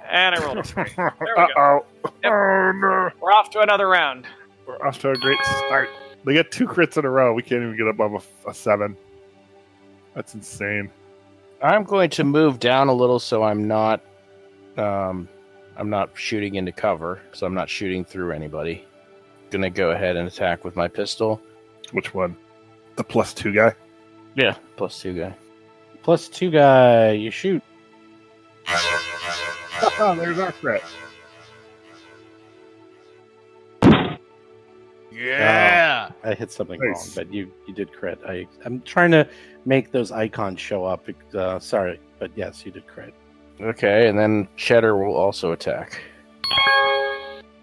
And I rolled a 3. There we go. Uh-oh. Yep. Oh, no. We're off to another round. We're off to a great start. They get 2 crits in a row. We can't even get above a 7. That's insane. I'm going to move down a little so I'm not shooting into cover, so I'm not shooting through anybody. Gonna go ahead and attack with my pistol. Which one? The +2 guy? Yeah, +2 guy. +2 guy. You shoot. Oh, there's our crit. Yeah. I hit something Nice. wrong, but you did crit. I'm trying to make those icons show up. Sorry, but yes, you did crit. Okay, and then Cheddar will also attack.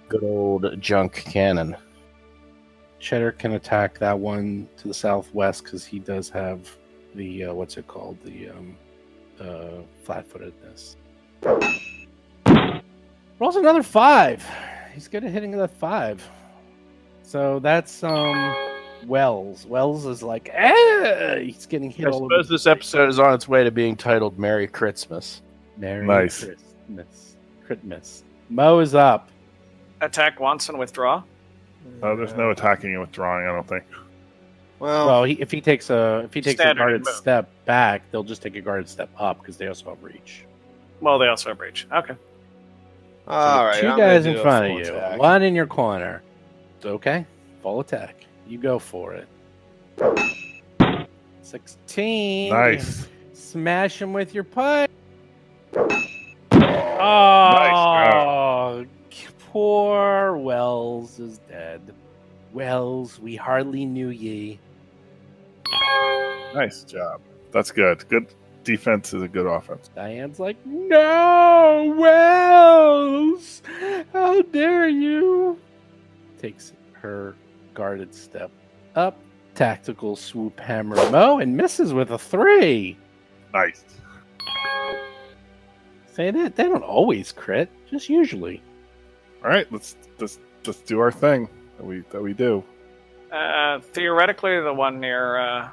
Good old junk cannon. Cheddar can attack that one to the southwest because he does have the what's it called, the flat-footedness. Rolls another 5. He's good at hitting that 5. So that's Wells. Wells is like, he's getting hit I all over. suppose this episode is on its way to being titled Merry Critmas. Merry Nice. Critmas. Mo is up. Attack once and withdraw. Oh, there's no attacking and withdrawing, I don't think. Well, Well, if he takes a Standard guarded move. step back, they'll just take a guarded step up because they also have reach. Well, they also have reach. Okay. all right. 2 I'm guys gonna in do a front of full you, attack. 1 in your corner. Okay, full attack. You go for it. 16. Nice. Smash him with your pipe. Nice. Oh, poor Wells is dead. Wells, we hardly knew ye. Nice job. That's good. Good defense is a good offense. Diane's like, no, Wells! How dare you? Takes her guarded step up. Tactical swoop hammer Mo and misses with a 3. Nice. Say that they don't always crit, just usually. All right, let's do our thing that we do. Theoretically, the one near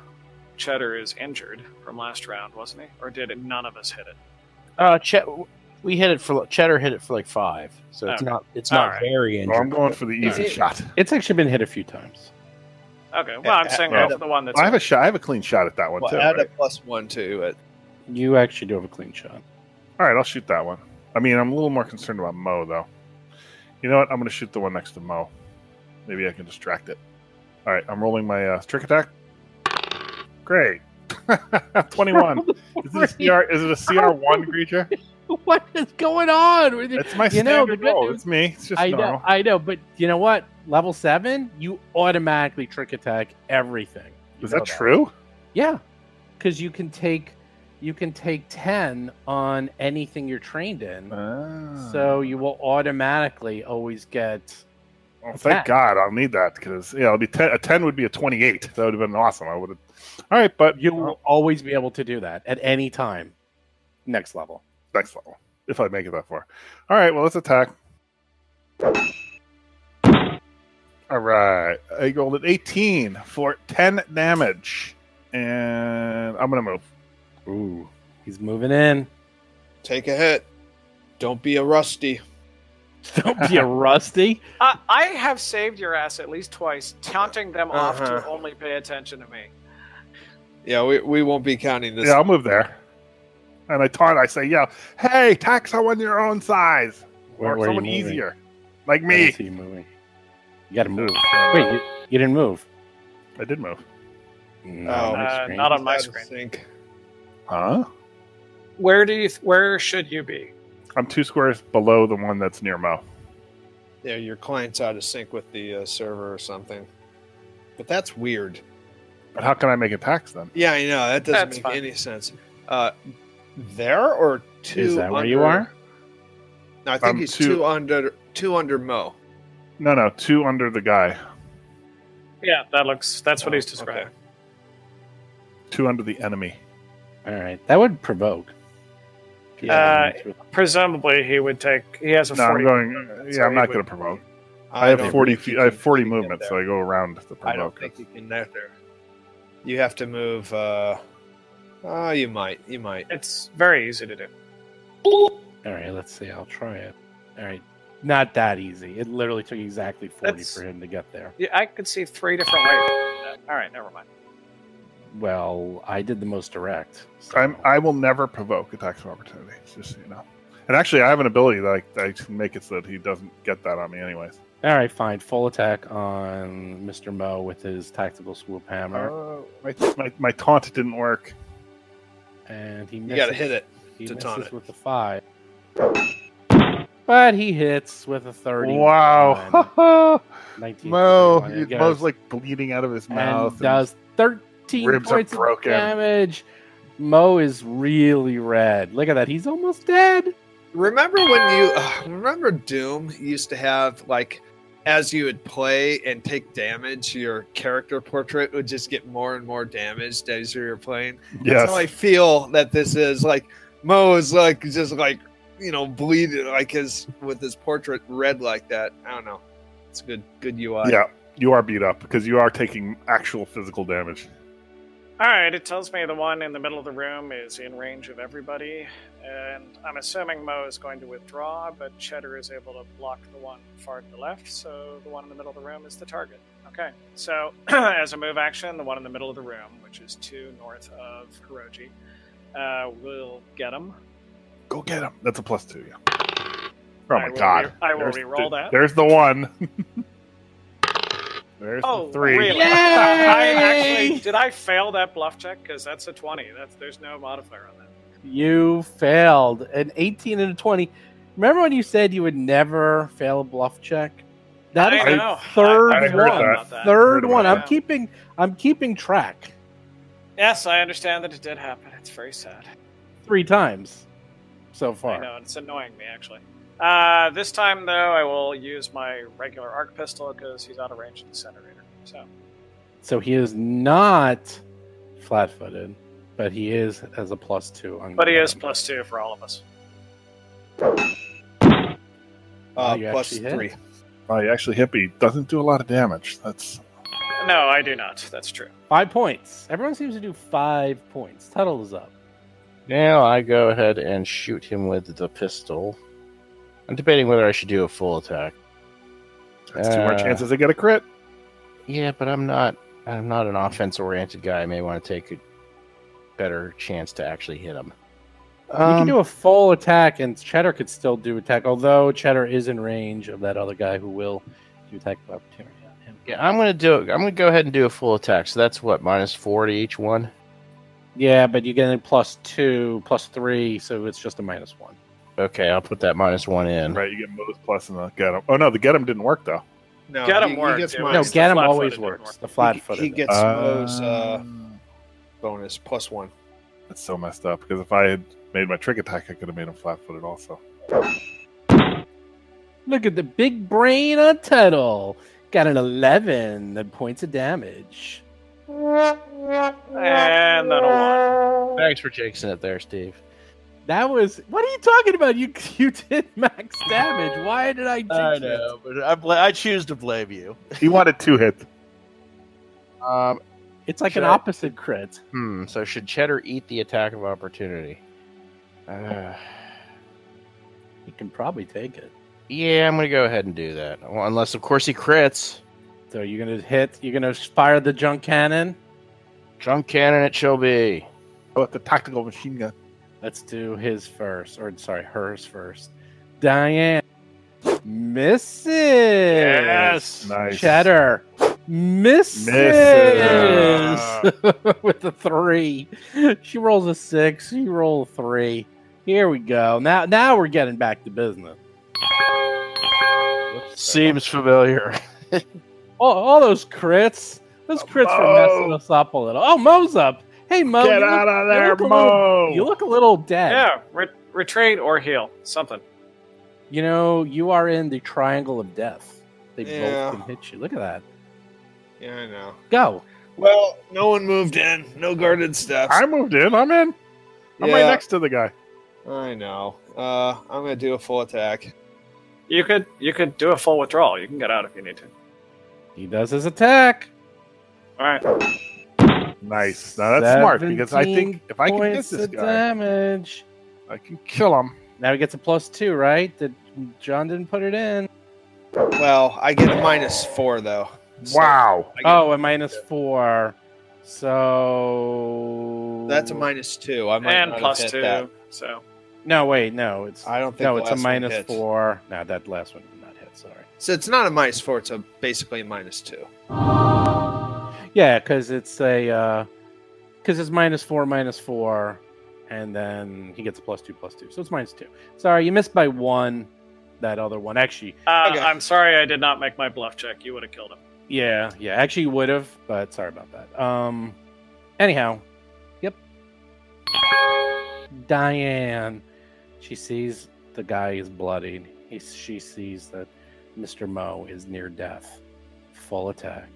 Cheddar is injured from last round, wasn't he? Or did none of us hit it? We hit it for Cheddar. Hit it for like 5, so it's Okay. not. It's not Alright. very So injured. I'm going for the easy shot. It's actually been hit a few times. Okay, well, I'm saying well, go for the one that's. I have a shot. I have a clean shot at that one Well, too. add Right? a +1 to it. You actually do have a clean shot. All right, I'll shoot that one. I mean, I'm a little more concerned about Mo though. You know what? I'm going to shoot the one next to Mo. Maybe I can distract it. All right, I'm rolling my trick attack. Great. 21. Is it a CR1 creature? What is going on with you? It's my You know, the standard good roll. news- It's me. It's just I normal. know, but you know what? Level 7, you automatically trick attack everything. You Is know that true? Yeah, because you can take 10 on anything you're trained in, so you will automatically always get. Well, thank attack. God, I'll need that because it'll be a 10 would be a 28. That would have been awesome. I would have. All right, but You will always be able to do that at any time. Next level. next level if I make it that far. All right, well let's attack. All right, I rolled an 18 for 10 damage, and I'm gonna move. Ooh, he's moving in. Take a hit. Don't be a rusty. Don't be a rusty. I have saved your ass at least twice, taunting them off to Uh-huh. only pay attention to me. Yeah, we won't be counting this. Yeah, I'll move there. And I taunt. I say, "Yeah, hey, attack someone your own size, Where or are you someone moving? easier, like Where me." is he moving? You got to move. Wait, you didn't move. I did move. Not on my screen. not on my Out of screen. sync. Huh? Where should you be? I'm 2 squares below the one that's near Mo. Yeah, your client's out of sync with the server or something. But that's weird. But how can I make attacks then? Yeah, I know. That doesn't That's make fine. any sense. There or 2 Is that where you under- are? No, I think I'm he's 2 two under Mo. No, 2 under the guy. Yeah, that's what he's describing. Okay. 2 under the enemy. All right, that would provoke. Presumably, he has a No, 40. I'm going. so Yeah, I'm he not would- going to provoke. I have don't 40 think feet. you I have can 40 get movement, so there. I go around the I don't provoke. think you can get there. You have to move. You might. It's very easy to do. All right, let's see. I'll try it. All right, not that easy. It literally took exactly 40 That's- for him to get there. Yeah, I could see 3 different ways. All right, never mind. Well, I did the most direct. so- I will never provoke attacks of opportunity. Just so you know. And actually, I have an ability that I can make it so that he doesn't get that on me, anyways. All right, fine. Full attack on Mr. Mo with his tactical swoop hammer, My taunt didn't work. and he You misses. got to hit it. He to misses taunt it. with a 5, but he hits with a 30. Wow, 19 Mo, for 31. It Mo's goes- like bleeding out of his and mouth. does 13 ribs are points of broken. damage. Mo is really red. Look at that. He's almost dead. Remember when you remember Doom used to have like, as you would play and take damage, your character portrait would just get more and more damaged as you were playing. Yes. That's how I feel that this is. Like Mo is like just like bleeding like with his portrait red like that. I don't know. It's good UI. Yeah, you are beat up because you are taking actual physical damage. All right, it tells me the one in the middle of the room is in range of everybody, and I'm assuming Mo is going to withdraw, but Cheddar is able to block the one far to the left, so the one in the middle of the room is the target. Okay, so as a move action, the one in the middle of the room, which is 2 north of Hiroji, will get him. Go get him. That's a +2. Yeah. Oh I my will God! I will There's re-roll that. There's the one. There's Oh, the 3. really? Did I fail that bluff check? Because that's a 20. There's no modifier on that. You failed an 18 and a 20. Remember when you said you would never fail a bluff check? That is I know. third I heard one. about that. Third Heard one. about I'm keeping track. Yes, I understand that it did happen. It's very sad. 3 times so I far. know, it's annoying me, actually. This time, though, I will use my regular arc pistol because he's out of range of the incinerator. So he is not flat-footed, but he is as a +2. But he is +2 for all of us. You Plus actually hit. 3. Oh, you actually hit, but he doesn't do a lot of damage. That's No, I do not. That's true. 5 points. Everyone seems to do 5 points. Tuttle is up. Now I go ahead and shoot him with the pistol. I'm debating whether I should do a full attack. two more chances to get a crit. Yeah, but I'm not an offense-oriented guy. I may want to take a better chance to actually hit him. You can do a full attack, and Cheddar could still do attack, although Cheddar is in range of that other guy who will do attack of opportunity on him. Yeah, I'm gonna go ahead and do a full attack. So that's what, -4 to each one. Yeah, but you get a +2, +3, so it's just a -1. Okay, I'll put that -1 in. Right, you get Mo's plus and the get him. Oh no, the get him didn't work though. No, Get him he worked. gets It Mo's- No, was- get him flat-footed always didn't works. work. The flat-footed. He gets Mo's bonus +1. That's so messed up because if I had made my trick attack, I could have made him flat-footed also. Look at the big brain on Tuttle. Got an 11 points of damage. And then a 1. Thanks for jinxing it there, Steve. That was... What are you talking about? You did max damage. Why did I jinx it? but I choose to blame you. He wanted 2 hits. It's like an Should I- opposite crit. So should Cheddar eat the attack of opportunity? You can probably take it. Yeah, I'm gonna go ahead and do that. Well, unless, of course, he crits. So you're going to hit... You're going to fire the junk cannon. Junk cannon it shall be. Oh, the tactical machine gun. Let's do his first. Or, sorry, hers first. Diane. Misses. Yes. Nice. Cheddar. Misses. Misses. With a 3. She rolls a 6. You roll a 3. Here we go. Now we're getting back to business. Seems familiar. All those crits. Those crits were messing us up a little. Oh, Mo's up. Hey, Mo. Get out of there, Mo. You look a little dead. Yeah, retreat or heal. Something. You know, you are in the triangle of death. They Yeah. both can hit you. Look at that. Yeah, I know. Go. Well, no one moved in. No guarded steps. I moved in. I'm in. I'm right next to the guy. I know. I'm gonna do a full attack. You could do a full withdrawal. You can get out if you need to. He does his attack. All right. Nice. Now that's smart because I think if I can get points this of guy, damage. I can kill him. Now he gets a +2, right? John didn't put it in. Well, I get a -4 though. So Wow. I get- Oh, a -4. So that's a -2. I might And not have hit +2. that. So No, wait, no. It's I don't think no. the It's a last one hit. -4. No, that last one did not hit. Sorry. So it's not a -4. It's basically a -2. Yeah, because it's a because it's -4, -4, and then he gets a +2, so it's -2. Sorry, you missed by 1. That other one, actually. Okay. I'm sorry I did not make my bluff check. You would have killed him. Yeah, actually you would have, but sorry about that. Anyhow, yep. Diane, she sees the guy is bloodied. She sees that Mr. Mo is near death. Full attack.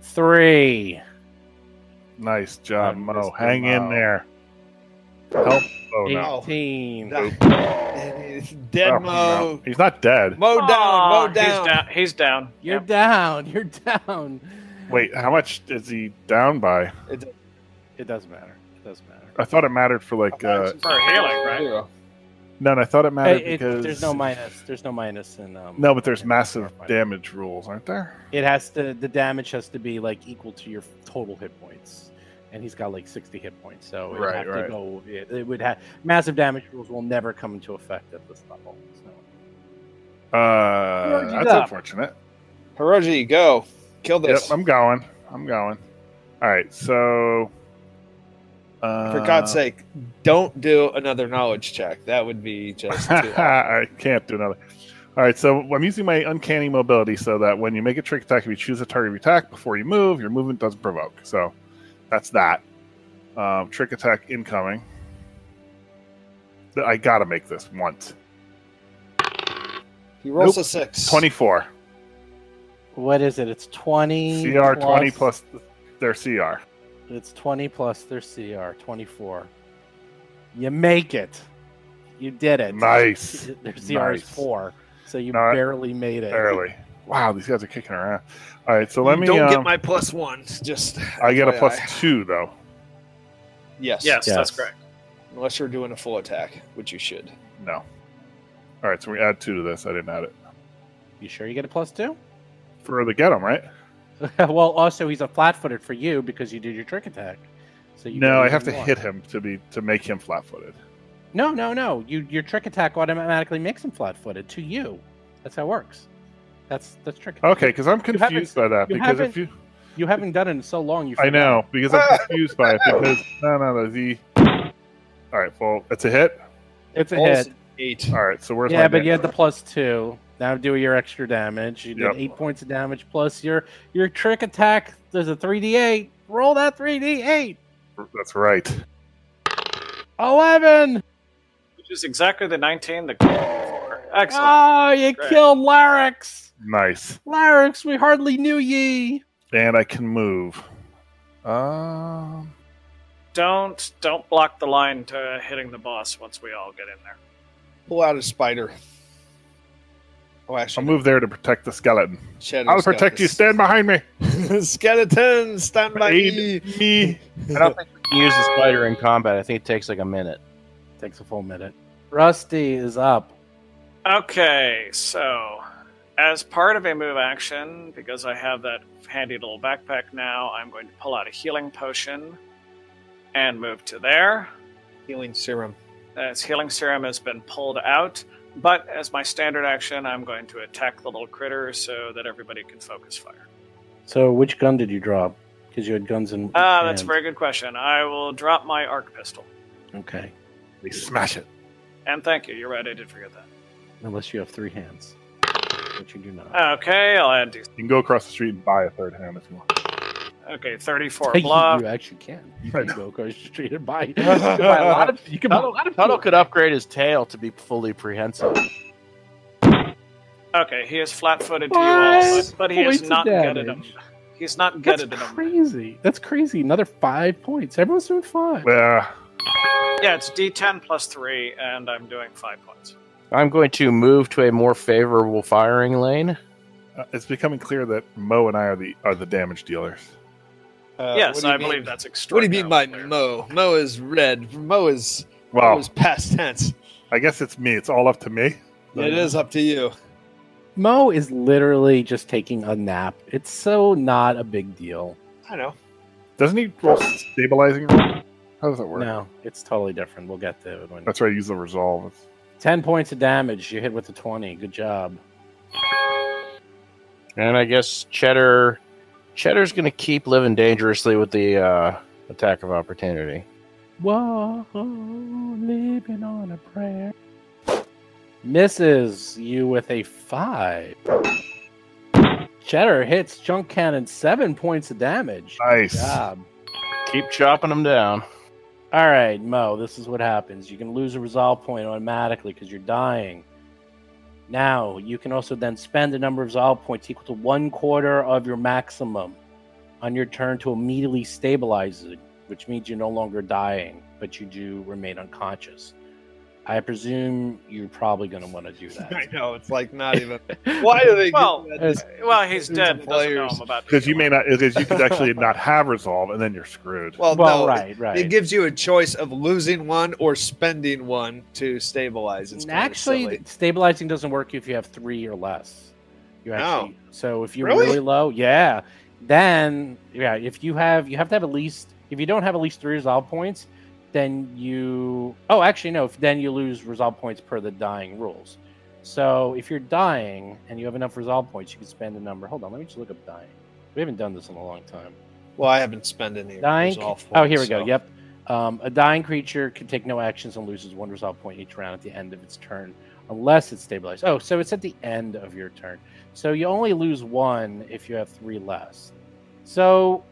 3. Nice job, On Mo. Mr. Hang in Mo. there. Help. Oh no. 18. Dead Oh, Mo. no. He's not dead. Mo down. Aw, Mo down. He's down. You're Yep. down. You're down. Wait, how much is he down by? It doesn't matter. It doesn't matter. I thought it mattered for like. For healing, right? 0. No, I thought it mattered because There's no minus. There's no minus in. No, but there's in massive Starfinder. damage rules, aren't there? It has to. The damage has to be like equal to your total hit points, and he's got like 60 hit points. So it would Right, have right. to go. It would have massive damage rules will never come into effect at this level. So. That's up. unfortunate. Hiroji, go. Kill Yep, this. I'm going. All right, so For God's sake, don't do another knowledge check. That would be just too awful. I can't do another. All right, so I'm using my uncanny mobility so that when you make a trick attack, if you choose a target of attack before you move, your movement doesn't provoke. So that's that. Trick attack incoming. I gotta make this once. He rolls a 6. 24. What is it? It's 20. CR 20 plus their CR. It's 20 plus their CR, 24. You make it. You did it. Nice. Their CR is 4, so you No, barely made it. Barely. Wow, these guys are kicking around. All right, so let me. Don't get my +1. Just I get a FYI. +2 though. Yes. Yes, that's correct. Unless you're doing a full attack, which you should. No. All right, so we add 2 to this. I didn't add it You sure you get a +2? for the get 'em, right? Well, also he's a flat-footed for you because you did your trick attack. So you No, get I have to even more. hit him to make him flat-footed. No. Your trick attack automatically makes him flat-footed to you. That's how it works. That's trick attack. Okay, because I'm confused by that. you Because if haven't- you, You haven't done it in so long. You I forgot. know because I'm confused by it because no, the. All right, well, it's a hit. It's a Rolls hit. an 8. All right, so where's Yeah, my but you had damage? the +2. Now do your extra damage. You did Yep. 8 points of damage plus your trick attack. There's a 3d8. Roll that 3d8. That's right. 11. Which is exactly the 19 that called for. Excellent. Oh, you Great. killed Larix. Nice. Larix, we hardly knew ye. And I can move. Don't block the line to hitting the boss once we all get in there. Pull out a spider. Oh, I'll actually, move there to protect the skeleton. Shadow's I'll got protect you. this. Stand behind me. Skeleton, stand by me. Aid me. I don't think we can use the spider in combat. I think it takes like a minute. Takes a full minute. Rusty is up. Okay, so as part of a move action, because I have that handy little backpack now, I'm going to pull out a healing potion and move to there. Healing serum. As healing serum has been pulled out, but as my standard action, I'm going to attack the little critter so that everybody can focus fire. So which gun did you drop? Because you had guns in. That's a hand. very good question. I will drop my arc pistol. Okay. They smash it. And thank you. You're right. I did forget that. Unless you have 3 hands, which you do not. Okay, I'll add these. You can go across the street and buy a third hand if you want. Okay, 34 bluff. You actually can. You I can know. go across the street and buy. You can buy a lot of. You can buy a lot of. Tuttle could upgrade his tail to be fully prehensile. Okay, he is flat-footed to you all, but he is Points of not gutted him. damage. He's not That's gutted him. crazy. That's crazy. Another 5 points. Everyone's doing 5. Yeah. Yeah, it's D10 plus 3, and I'm doing 5 points. I'm going to move to a more favorable firing lane. It's becoming clear that Mo and I are the damage dealers. Yes, what do you I mean? believe that's What do you extraordinary. mean by Mo? Mo is red. Mo is past tense. I guess it's me. It's all up to me. It is up to you. Mo is literally just taking a nap. It's so not a big deal. I know. Doesn't he roll stabilizing roll? How does that work? No, it's totally different. We'll get to it when. That's right. Use the resolve. 10 points of damage. You hit with the 20. Good job. And I guess Cheddar's going to keep living dangerously with the attack of opportunity. Whoa, living on a prayer. Misses you with a 5. Cheddar hits Junk Cannon 7 points of damage. Nice. Good job. Keep chopping them down. All right, Mo, this is what happens. You can lose a resolve point automatically because you're dying. Now, you can also then spend a number of resolve points equal to 1/4 of your maximum on your turn to immediately stabilize it, which means you're no longer dying, but you do remain unconscious. I presume you're probably going to want to do I that. know. It's like not even. Why do they? Well, give that? Well, he's Who's dead. the And doesn't know players? I'm about to Because you kill may him. not. Because you could actually not have resolve, and then you're screwed. Well, Well, no. right. It gives you a choice of losing one or spending one to stabilize. It's kind of Actually, silly. stabilizing doesn't work if you have 3 or less. You actually, so if you're Really? really low, yeah, then if you have to have at least, if you don't have at least 3 resolve points, then you then you lose resolve points per the dying rules. So if you're dying and you have enough resolve points, you can spend a number. Hold on, let me just look up dying. We haven't done this in a long time. Well, I haven't spent any Dying. resolve points. Oh, here we go. so- Yep. A dying creature can take no actions and loses 1 resolve point each round at the end of its turn, unless it's stabilized. Oh, so it's at the end of your turn. So you only lose 1 if you have 3 less. So,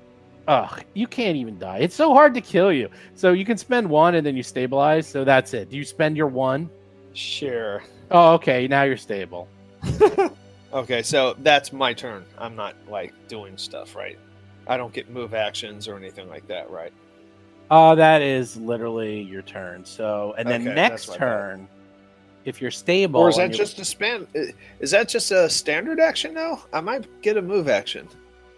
you can't even die. It's so hard to kill you. So you can spend 1 and then you stabilize. So that's it. Do you spend your 1? Sure. Oh, okay. Now you're stable. Okay, so that's my turn. I'm not like doing stuff, right? I don't get move actions or anything like that, right? That is literally your turn. So, and then Okay, next that's what I turn, if you're stable, Or is that and just a spend? Is that just a standard action now? I might get a move action.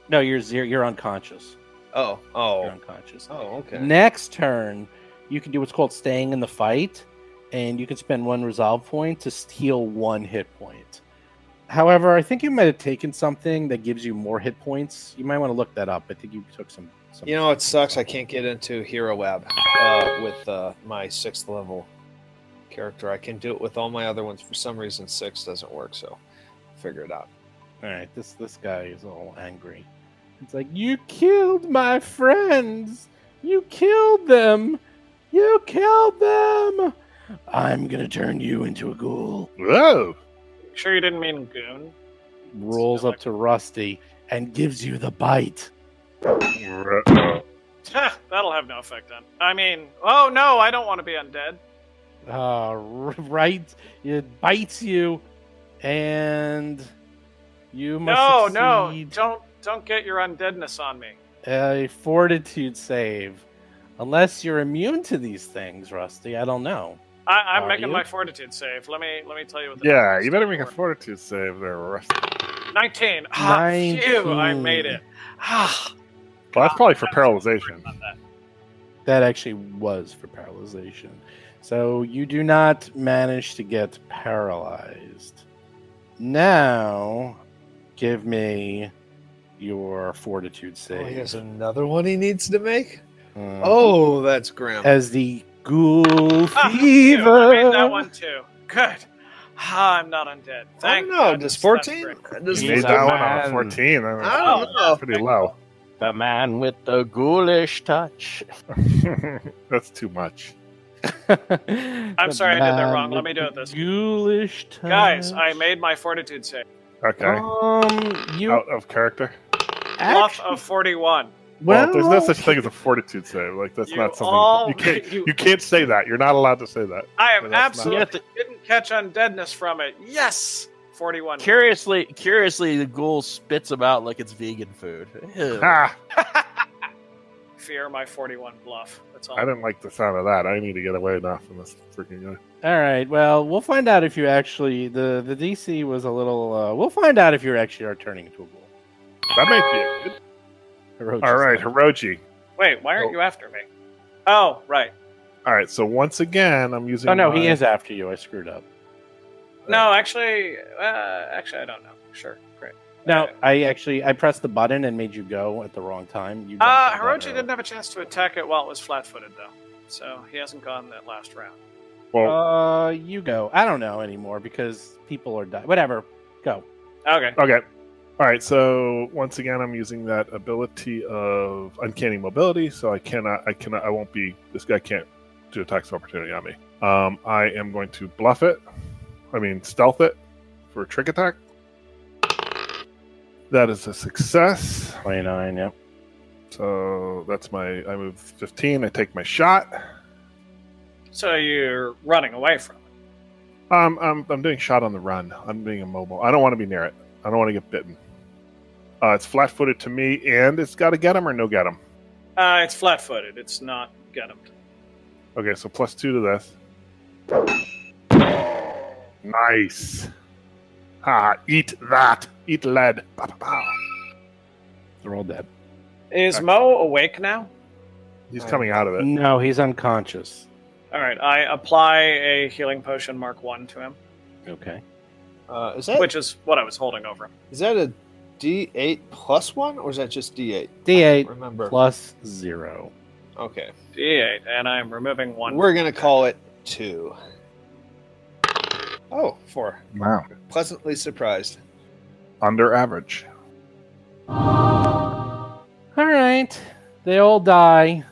no, you're 0. You're unconscious. Oh, You're unconscious. oh, okay. Next turn, you can do what's called staying in the fight, and you can spend 1 resolve point to heal 1 hit point. However, I think you might have taken something that gives you more hit points. You might want to look that up. I think you took some. You know, it sucks. I can't get into Hero Web with my 6th level character. I can do it with all my other ones. For some reason, 6 doesn't work, so figure it out. All right, this guy is all angry. It's like, you killed my friends. You killed them. You killed them. I'm gonna turn you into a ghoul. Whoa! Sure you didn't mean goon? Rolls up to Rusty and gives you the bite. That'll have no effect on. I mean, oh no, I don't want to be undead. Right? It bites you, and you must No, succeed don't get your undeadness on me. a fortitude save. Unless you're immune to these things, Rusty. I don't know. I'm Are making you? my fortitude save. Let me tell you what. The Yeah, number is you better make a for. fortitude save there, Rusty. 19. 19. Phew, I made it. Well, that's probably for paralyzation. That actually was for paralyzation. So you do not manage to get paralyzed. Now, give me your fortitude Oh, he save. has another one he needs to make? Uh, Oh, that's grim. as the ghoul I fever. made that one too. Good. I'm not undead. I Thank don't know. goodness. Does 14? That's great. Does You He's made a that one on man. a 14. I don't know. That's pretty low. The man with the ghoulish touch. That's too much. I'm sorry, I did that wrong. Let me do it this way. Ghoulish touch. Guys, I made my fortitude save. Okay. You Out of character. Bluff of 41. Well, there's no such thing as a fortitude save. Like that's You not something all- you can't. you- You can't say that. You're not allowed to say that. I am But that's absolutely not- didn't catch undeadness from it. Yes, 41. Curiously, the ghoul spits them out like it's vegan food. Ew. Ha! Fear my 41 bluff. That's all. I didn't like the sound of that. I need to get away now from this freaking guy. All right. Well, we'll find out if you actually the DC was a little. We'll find out if you actually are turning into a ghoul. That might be it. Hirochi's All right, like, Hiroji. Wait, why aren't you after me? Oh, right. All right, so once again, I'm using. Oh no, my- he is after you. I screwed up. No, actually, I don't know. Sure, great. No, I pressed the button and made you go at the wrong time. You jumped the Hiroji button. didn't have a chance to attack it while it was flat-footed, though, so he hasn't gone that last round. Well, You go. I don't know anymore because people are dying. Whatever. Go. Okay. okay. All right, so once again, I'm using that ability of uncanny mobility, so I won't be. This guy can't do attacks of opportunity on me. I am going to bluff it. Stealth it for a trick attack. That is a success. 29. Yep. So that's I move 15. I take my shot. So you're running away from it. I'm doing shot on the run. I'm being immobile. I don't want to be near it. I don't want to get bitten. It's flat-footed to me, and it's got to get him or no get him. It's flat-footed. It's not get him. Okay, so +2 to this. Nice. Ha! Eat that. Eat lead. Pow, pow, pow. They're all dead. Is Mo awake now? He's coming out of it. No, he's unconscious. All right. I apply a healing potion Mark 1 to him, Okay. which is what I was holding over him. Is that a D8 plus 1, or is that just D8? D8 Remember. plus 0. Okay. D8, and I'm removing 1. We're going to call it 2. Oh, 4. Wow. Pleasantly surprised. Under average. All right. They all die.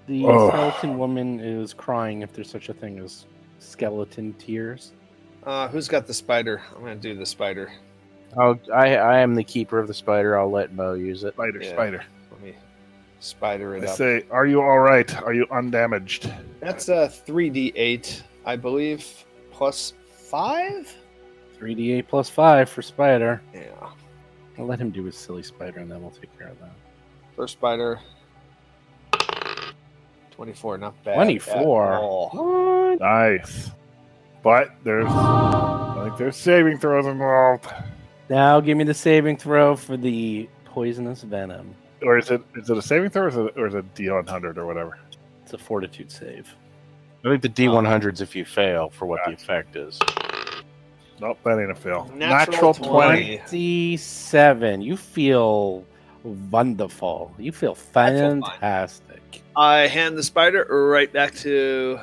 The Oh. skeleton woman is crying, if there's such a thing as skeleton tears. Who's got the spider? I'm going to do the spider. I am the keeper of the spider. I'll let Mo use it. Spider, Yeah. spider. Let me spider it I up. say, are you all right? Are you undamaged? That's a 3d8, I believe, plus 5? 3d8 plus 5 for spider. Yeah. I'll let him do his silly spider, and then we'll take care of that. First spider. 24, not bad. 24? at all. What? Nice. But there's saving throws involved. Now give me the saving throw for the poisonous venom. Or is it a saving throw or is it D100 or whatever? It's a fortitude save. I think the D100's if you fail for what the effect is. Nope, that ain't a fail. Natural 20. 27. You feel wonderful. You feel fantastic. I hand the spider right back to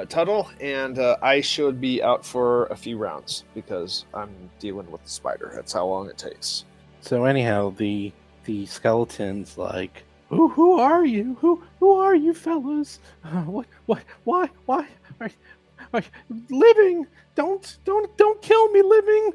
Tuttle, and I should be out for a few rounds because I'm dealing with the spider. That's how long it takes. So anyhow, the skeleton's like, who are you? Who are you, fellas? Why are you living? Don't kill me, living.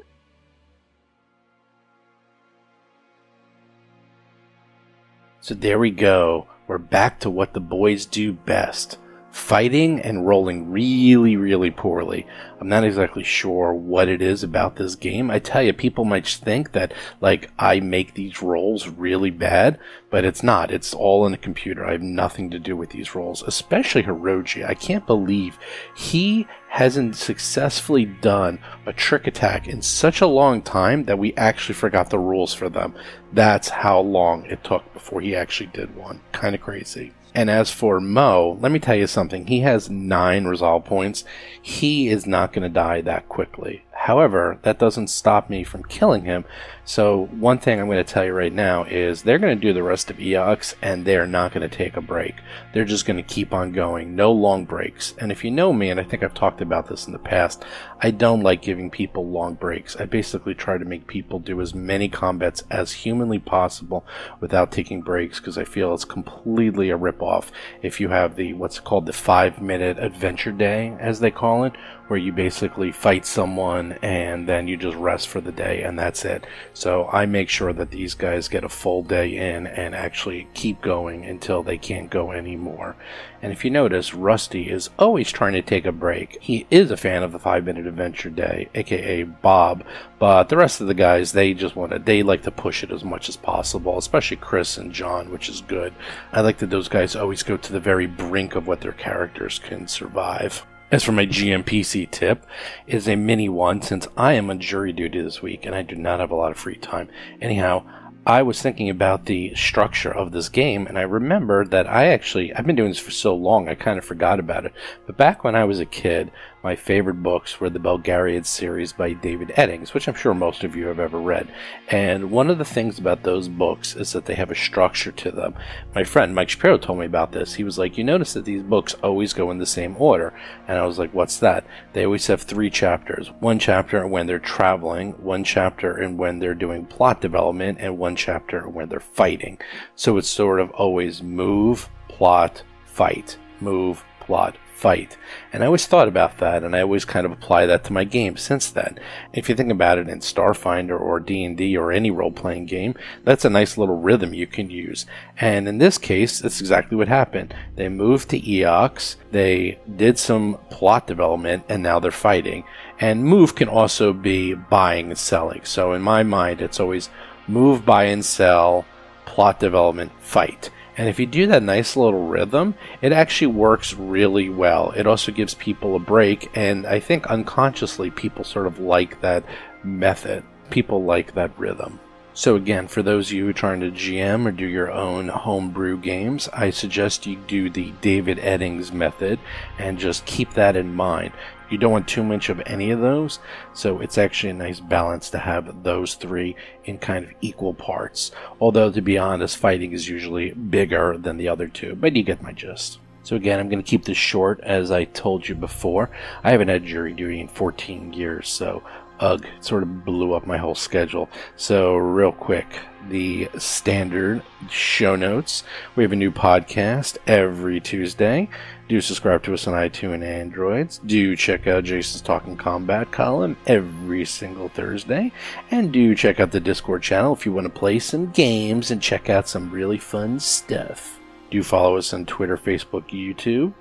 So there we go. We're back to what the boys do best. Fighting and rolling really, really poorly. I'm not exactly sure what it is about this game. I tell you, people might think that, like, I make these rolls really bad, but it's not. It's all in the computer. I have nothing to do with these rolls, especially Hiroji. I can't believe he hasn't successfully done a trick attack in such a long time that we actually forgot the rules for them. That's how long it took before he actually did one. Kind of crazy. And as for Mo, let me tell you something. He has 9 resolve points. He is not going to die that quickly. However, that doesn't stop me from killing him. So one thing I'm going to tell you right now is they're going to do the rest of EOX, and they're not going to take a break. They're just going to keep on going. No long breaks. And if you know me, and I think I've talked about this in the past, I don't like giving people long breaks. I basically try to make people do as many combats as humanly possible without taking breaks, because I feel it's completely a ripoff if you have the what's called the 5-minute adventure day, as they call it, where you basically fight someone and then you just rest for the day and that's it. So I make sure that these guys get a full day in and actually keep going until they can't go anymore. And if you notice, Rusty is always trying to take a break. He is a fan of the 5-minute adventure day, aka Bob, but the rest of the guys, they like to push it as much as possible, especially Chris and John, which is good. I like that those guys always go to the very brink of what their characters can survive. As for my GMPC tip, is a mini one, since I am on jury duty this week and I do not have a lot of free time. Anyhow, I was thinking about the structure of this game, and I remembered that I've been doing this for so long, I kind of forgot about it. But back when I was a kid, my favorite books were the Belgariad series by David Eddings, which I'm sure most of you have ever read. And one of the things about those books is that they have a structure to them. My friend Mike Shapiro told me about this. He was like, you notice that these books always go in the same order. And I was like, what's that? They always have 3 chapters. 1 chapter when they're traveling, 1 chapter in when they're doing plot development, and 1 chapter when they're fighting. So it's sort of always move, plot, fight. Move, plot, fight. And I always thought about that, and I always kind of apply that to my game since then. If you think about it in Starfinder or D&D or any role-playing game, that's a nice little rhythm you can use. And in this case, that's exactly what happened. They moved to EOX, they did some plot development, and now they're fighting. And move can also be buying and selling. So in my mind, it's always move, buy, and sell, plot development, fight. And if you do that nice little rhythm, it actually works really well. It also gives people a break, and I think unconsciously people sort of like that method. People like that rhythm. So again, for those of you who are trying to GM or do your own homebrew games, I suggest you do the David Eddings method and just keep that in mind. You don't want too much of any of those, so it's actually a nice balance to have those 3 in kind of equal parts. Although, to be honest, fighting is usually bigger than the other 2, but you get my gist. So again, I'm going to keep this short, as I told you before. I haven't had jury duty in 14 years, so ugh, it sort of blew up my whole schedule. So real quick, the standard show notes. We have a new podcast every Tuesday. Do subscribe to us on iTunes and Androids. Do check out Jason's Talking Combat column every single Thursday. And do check out the Discord channel if you want to play some games and check out some really fun stuff. Do follow us on Twitter, Facebook, YouTube.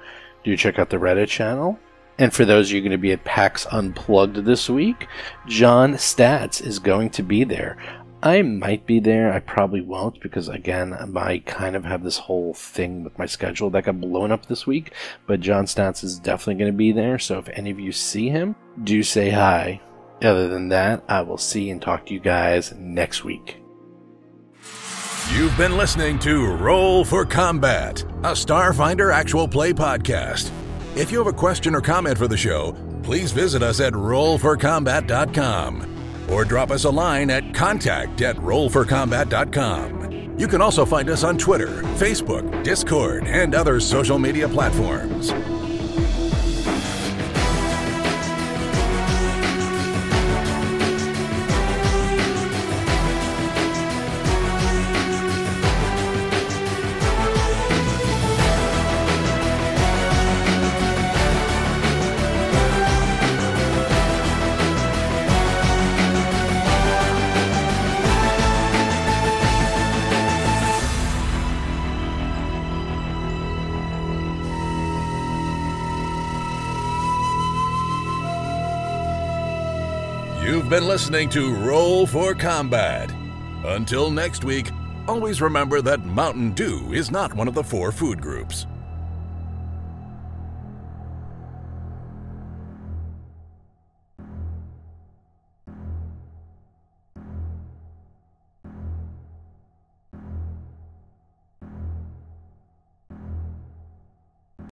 Do check out the Reddit channel. And for those of you going to be at PAX Unplugged this week, John Stats is going to be there. I might be there. I probably won't because, again, I kind of have this whole thing with my schedule that got blown up this week. But John Stats is definitely going to be there. So if any of you see him, do say hi. Other than that, I will see and talk to you guys next week. You've been listening to Roll for Combat, a Starfinder actual play podcast. If you have a question or comment for the show, please visit us at rollforcombat.com or drop us a line at contact@rollforcombat.com. You can also find us on Twitter, Facebook, Discord, and other social media platforms. You've been listening to Roll for Combat. Until next week, always remember that Mountain Dew is not one of the 4 food groups.